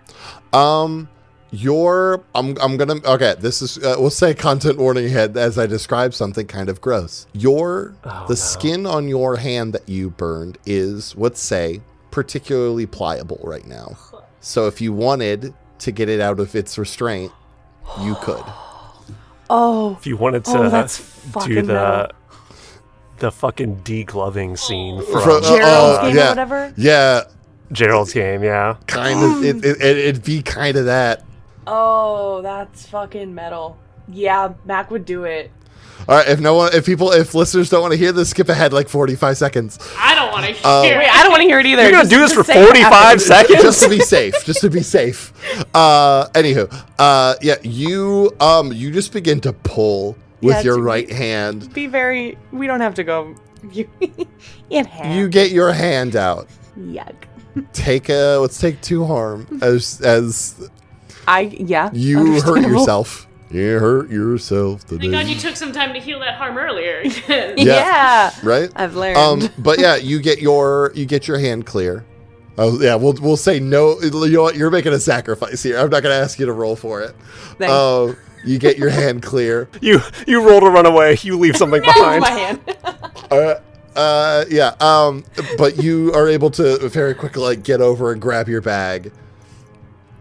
Speaker 1: This is, we'll say content warning ahead as I describe something kind of gross. Skin on your hand that you burned is, let's say, particularly pliable right now. So if you wanted to get it out of its restraint, you could.
Speaker 2: If you wanted to do
Speaker 3: metal.
Speaker 2: the fucking degloving scene from
Speaker 3: Gerald's game or whatever?
Speaker 1: Yeah.
Speaker 2: Gerald's game, yeah.
Speaker 1: Kind of, it'd be kind of that.
Speaker 3: Oh, that's fucking metal. Yeah, Mac would do it.
Speaker 1: All right, if listeners don't want to hear this, skip ahead like 45 seconds.
Speaker 4: I don't want to hear it.
Speaker 3: Wait, I don't want to hear it either.
Speaker 2: You're going to do this for 45 seconds?
Speaker 1: Just to be safe. Anywho, you just begin to pull with your right hand.
Speaker 3: We don't have to go.
Speaker 1: You get your hand out.
Speaker 3: Yuck.
Speaker 1: Let's take 2 harm as you hurt yourself. You hurt yourself today.
Speaker 4: Thank God you took some time to heal that harm earlier.
Speaker 3: Yeah.
Speaker 1: Right?
Speaker 3: I've learned.
Speaker 1: But yeah, you get your hand clear. Oh yeah, we'll say no. You know what? You're making a sacrifice here. I'm not going to ask you to roll for it.
Speaker 3: Thanks.
Speaker 1: You get your hand clear.
Speaker 2: You roll to run away. You leave something behind.
Speaker 3: My hand.
Speaker 1: But you are able to very quickly like get over and grab your bag.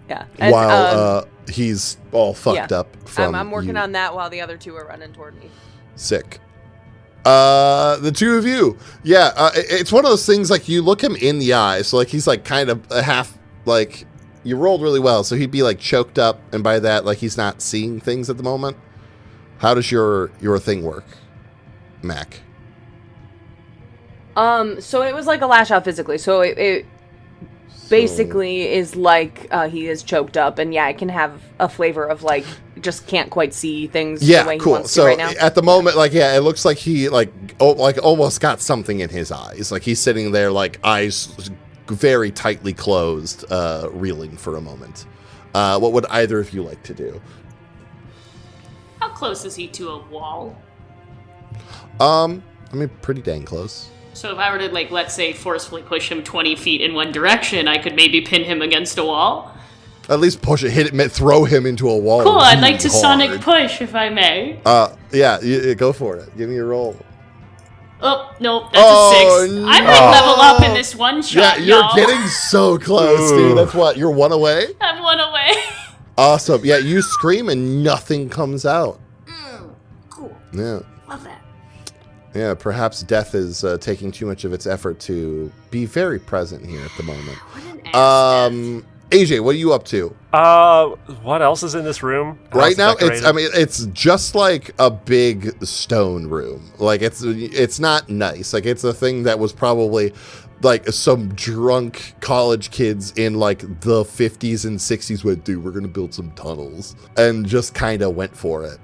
Speaker 3: Yeah.
Speaker 1: While he's all fucked up from
Speaker 3: I'm working
Speaker 1: you.
Speaker 3: on that while the other 2 are running toward me.
Speaker 1: Sick. The 2 of you. Yeah, it's one of those things like you look him in the eye, so like he's like kind of a half like you rolled really well, so he'd be like choked up, and by that like he's not seeing things at the moment. How does your thing work, Mac?
Speaker 3: So it was like a lash out physically. So it basically is like he is choked up, and yeah, it can have a flavor of like just can't quite see things the way he wants to right now.
Speaker 1: At the moment, like it looks like he like almost got something in his eyes. Like he's sitting there like eyes very tightly closed, reeling for a moment. What would either of you like to do?
Speaker 4: How close is he to a wall?
Speaker 1: I mean, pretty dang close.
Speaker 4: So if I were to, like, let's say, forcefully push him 20 feet in one direction, I could maybe pin him against a wall?
Speaker 1: At least push it, hit it, throw him into a wall.
Speaker 4: Cool, I'd like to sonic push, if I may.
Speaker 1: Yeah, go for it. Give me a roll.
Speaker 4: Oh, no, that's a 6.
Speaker 1: No.
Speaker 4: I might level up in this one shot,
Speaker 1: Yeah, you're
Speaker 4: y'all.
Speaker 1: getting so close, dude. That's what, you're 1 away?
Speaker 4: I'm 1 away.
Speaker 1: Awesome. Yeah, you scream and nothing comes out.
Speaker 4: Cool.
Speaker 1: Yeah.
Speaker 4: Love that.
Speaker 1: Yeah, perhaps death is taking too much of its effort to be very present here at the moment.
Speaker 4: What an ass
Speaker 1: AJ, what are you up to?
Speaker 2: What else is in this room?
Speaker 1: Right now, it's just like a big stone room. Like it's not nice. Like it's a thing that was probably like some drunk college kids in like the 50s and 60s went, dude, we're gonna build some tunnels, and just kind of went for it.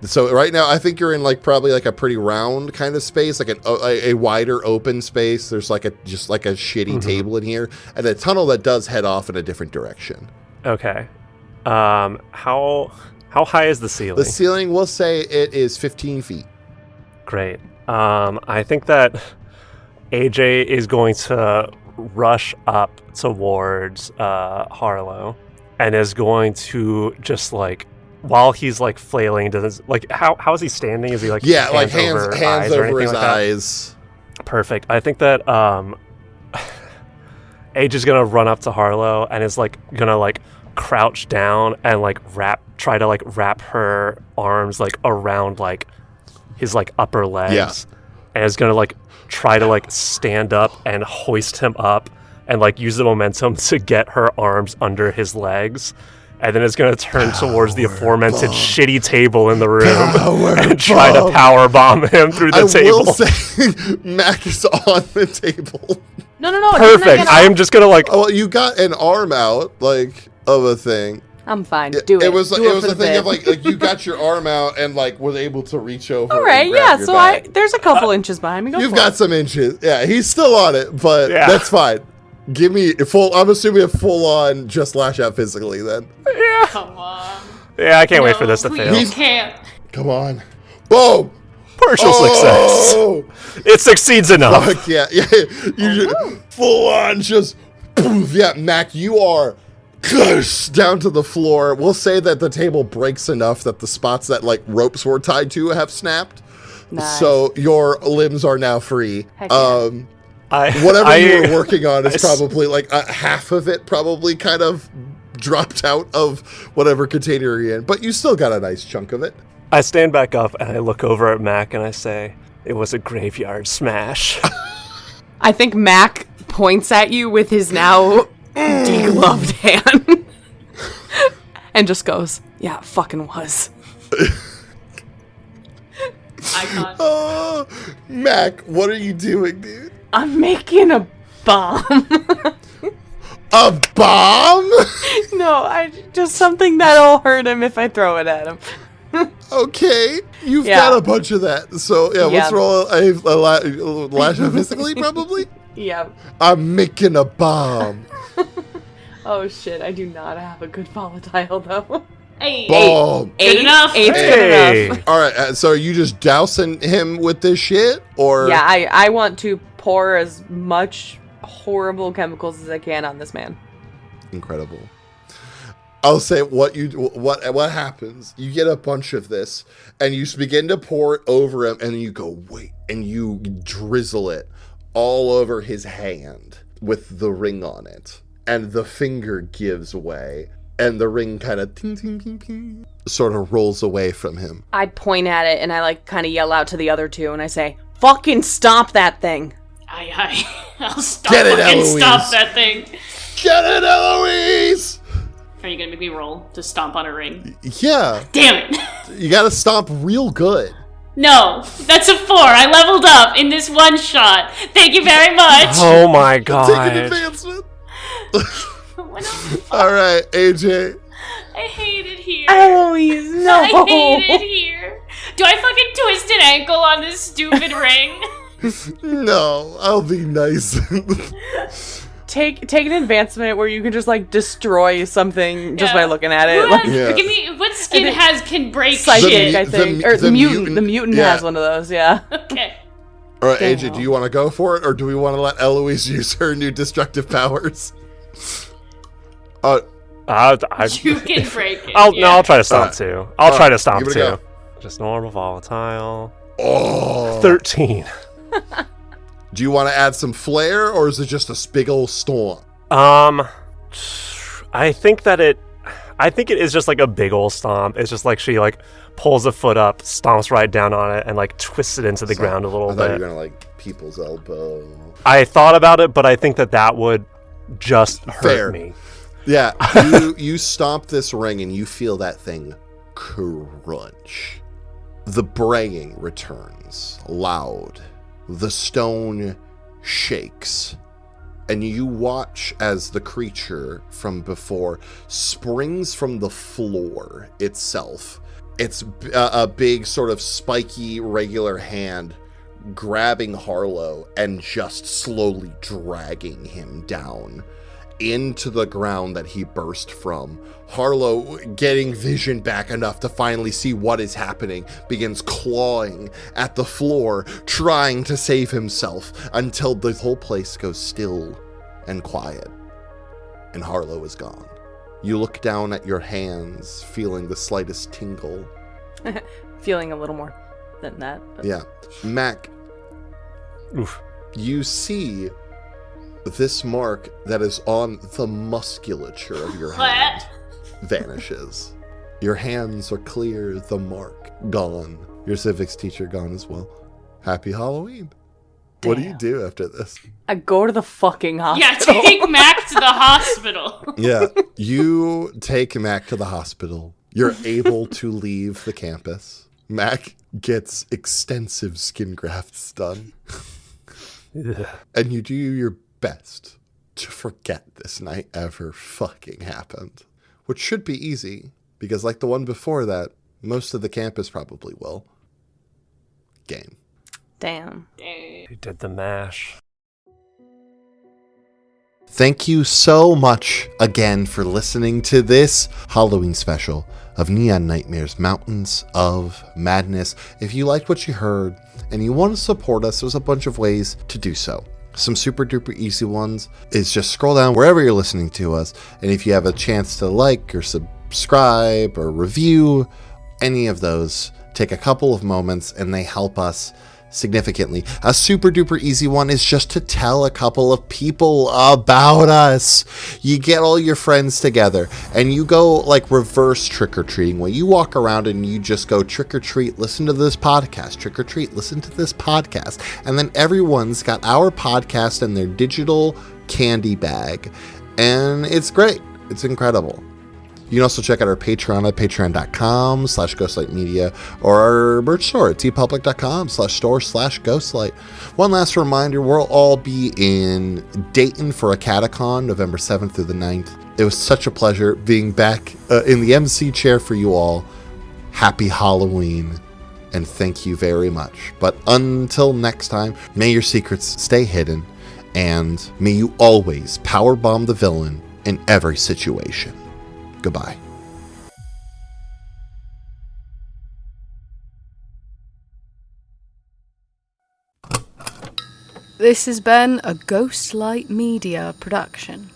Speaker 1: So right now I think you're in like probably like a pretty round kind of space, like a wider open space. There's like a shitty table in here, and a tunnel that does head off in a different direction.
Speaker 2: Okay. How high is the ceiling?
Speaker 1: The ceiling, we'll say it is 15 feet.
Speaker 2: Great. I think that AJ is going to rush up towards Harlow and is going to just like, while he's like flailing, how is he standing? Is he like hands over his eyes? Perfect. I think that AJ is gonna run up to Harlow and is like gonna like crouch down and like try to wrap her arms like around like his like upper legs, and is gonna like try to like stand up and hoist him up and like use the momentum to get her arms under his legs, and then it's going to turn towards the aforementioned shitty table in the room and try to power bomb him through the table.
Speaker 1: I will say Mac is on the table.
Speaker 3: No.
Speaker 2: Perfect. I am just going to like...
Speaker 1: Oh, you got an arm out, like, of a thing.
Speaker 3: I'm fine. Do it.
Speaker 1: It was a thing of like you got your arm out and like was able to reach over.
Speaker 3: All right,
Speaker 1: and grab your bag.
Speaker 3: there's a couple inches behind me.
Speaker 1: You've got some inches. Yeah, he's still on it, but that's fine. Give me I'm assuming a full on just lash out physically then.
Speaker 2: Yeah.
Speaker 4: Come on.
Speaker 2: Yeah, I can't wait for this to fail.
Speaker 4: You can't.
Speaker 1: Come on. Boom.
Speaker 2: Partial success. It succeeds enough.
Speaker 1: Fuck yeah. You should full on just poof. Yeah, Mac, you are down to the floor. We'll say that the table breaks enough that the spots that like ropes were tied to have snapped. Nice. So your limbs are now free. Whatever you were working on is probably like half of it probably kind of dropped out of whatever container you're in, but you still got a nice chunk of it.
Speaker 2: I stand back up and I look over at Mac and I say, it was a graveyard smash.
Speaker 3: I think Mac points at you with his now degloved hand and just goes, yeah, it fucking was.
Speaker 4: Icon.
Speaker 1: Oh, Mac, what are you doing, dude?
Speaker 3: I'm making a bomb.
Speaker 1: A bomb?
Speaker 3: No, just something that'll hurt him if I throw it at him.
Speaker 1: Okay, you've got a bunch of that. So, let's roll a lash physically, probably?
Speaker 3: Yeah.
Speaker 1: I'm making a bomb.
Speaker 3: Oh, shit, I do not have a good volatile, though.
Speaker 4: Hey,
Speaker 1: Bomb.
Speaker 4: Good enough.
Speaker 3: Eight's good enough.
Speaker 1: All right, so are you just dousing him with this shit? Or
Speaker 3: Yeah, I want to pour as much horrible chemicals as I can on this man.
Speaker 1: Incredible. I'll say what happens. You get a bunch of this, and you begin to pour it over him, and you go, wait, and you drizzle it all over his hand with the ring on it. And the finger gives way, and the ring kind of ting, ting, ting, ting, sort of rolls away from him.
Speaker 3: I point at it, and I kind of yell out to the other two, and I say, fucking stop that thing.
Speaker 4: Aye. I'll stop
Speaker 1: Get it,
Speaker 4: fucking
Speaker 1: Eloise.
Speaker 4: stop that thing.
Speaker 1: Get it, Eloise!
Speaker 4: Are you gonna make me roll to stomp on a ring?
Speaker 1: Yeah.
Speaker 4: Damn it.
Speaker 1: You gotta stomp real good.
Speaker 4: No, that's a 4. I leveled up in this one shot. Thank you very much.
Speaker 2: Oh my
Speaker 1: Take
Speaker 2: god.
Speaker 1: an advancement.
Speaker 4: What the fuck?
Speaker 1: All right, AJ.
Speaker 4: I hate it here.
Speaker 3: Eloise, no.
Speaker 4: I hate it here. Do I fucking twist an ankle on this stupid ring?
Speaker 1: No, I'll be nice.
Speaker 3: Take an advancement where you can just destroy something just by looking at it.
Speaker 4: Give me what skin can break
Speaker 3: Psychic,
Speaker 4: shit.
Speaker 3: I think.
Speaker 1: The
Speaker 3: Or the mutant.
Speaker 1: mutant,
Speaker 3: The mutant
Speaker 1: yeah.
Speaker 3: has one of those, yeah.
Speaker 4: Okay.
Speaker 1: All right,
Speaker 3: Damn.
Speaker 1: AJ, do you want to go for it, or do we want to let Eloise use her new destructive powers?
Speaker 2: I,
Speaker 4: You can break it.
Speaker 2: No, I'll try to stomp too. I'll try to stomp
Speaker 1: give it a
Speaker 2: too.
Speaker 1: go.
Speaker 2: Just normal volatile.
Speaker 1: Oh.
Speaker 2: 13.
Speaker 1: Do you want to add some flair, or is it just a big old storm?
Speaker 2: I think it is just a big old stomp. It's just she pulls a foot up, stomps right down on it, and twists it into the ground a little
Speaker 1: I thought
Speaker 2: bit.
Speaker 1: you were gonna people's elbow.
Speaker 2: I thought about it, but I think that would just hurt
Speaker 1: Fair.
Speaker 2: me.
Speaker 1: Yeah, you stomp this ring and you feel that thing crunch. The braying returns, loud. The stone shakes. And you watch as the creature from before springs from the floor itself. It's a big sort of spiky regular hand grabbing Harlow and just slowly dragging him down into the ground that he burst from. Harlow, getting vision back enough to finally see what is happening, begins clawing at the floor, trying to save himself until the whole place goes still and quiet, and Harlow is gone. You look down at your hands, feeling the slightest tingle.
Speaker 3: Feeling a little more than that. But.
Speaker 1: Yeah. Mac,
Speaker 2: Oof.
Speaker 1: you see this mark that is on the musculature of your hand vanishes. Your hands are clear, the mark gone. Your civics teacher gone as well. Happy Halloween.
Speaker 3: Damn.
Speaker 1: What do you do after this?
Speaker 3: I go to the fucking hospital.
Speaker 4: Yeah, take Mac to the hospital.
Speaker 1: Yeah, you take Mac to the hospital. You're able to leave the campus. Mac gets extensive skin grafts done. And you do your best to forget this night ever fucking happened. Which should be easy, because like the one before that, most of the campus probably will. Game.
Speaker 3: Damn.
Speaker 2: He did the mash.
Speaker 1: Thank you so much again for listening to this Halloween special of Neon Nightmares Mountains of Madness. If you liked what you heard and you want to support us, there's a bunch of ways to do so. Some super duper easy ones is just scroll down wherever you're listening to us, and if you have a chance to like or subscribe or review any of those, take a couple of moments and they help us significantly. A super duper easy one is just to tell a couple of people about us. You get all your friends together and you go reverse trick-or-treating, where you walk around and you just go trick-or-treat, listen to this podcast, trick-or-treat, listen to this podcast, and then everyone's got our podcast in their digital candy bag, and it's great. It's incredible. You can also check out our Patreon at patreon.com/ghostlightmedia or our merch store at tpublic.com/store/ghostlight. One last reminder, we'll all be in Dayton for a Catacon, November 7th through the 9th. It was such a pleasure being back in the MC chair for you all. Happy Halloween, and thank you very much. But until next time, may your secrets stay hidden, and may you always powerbomb the villain in every situation. Goodbye.
Speaker 3: This has been a Ghostlight Media production.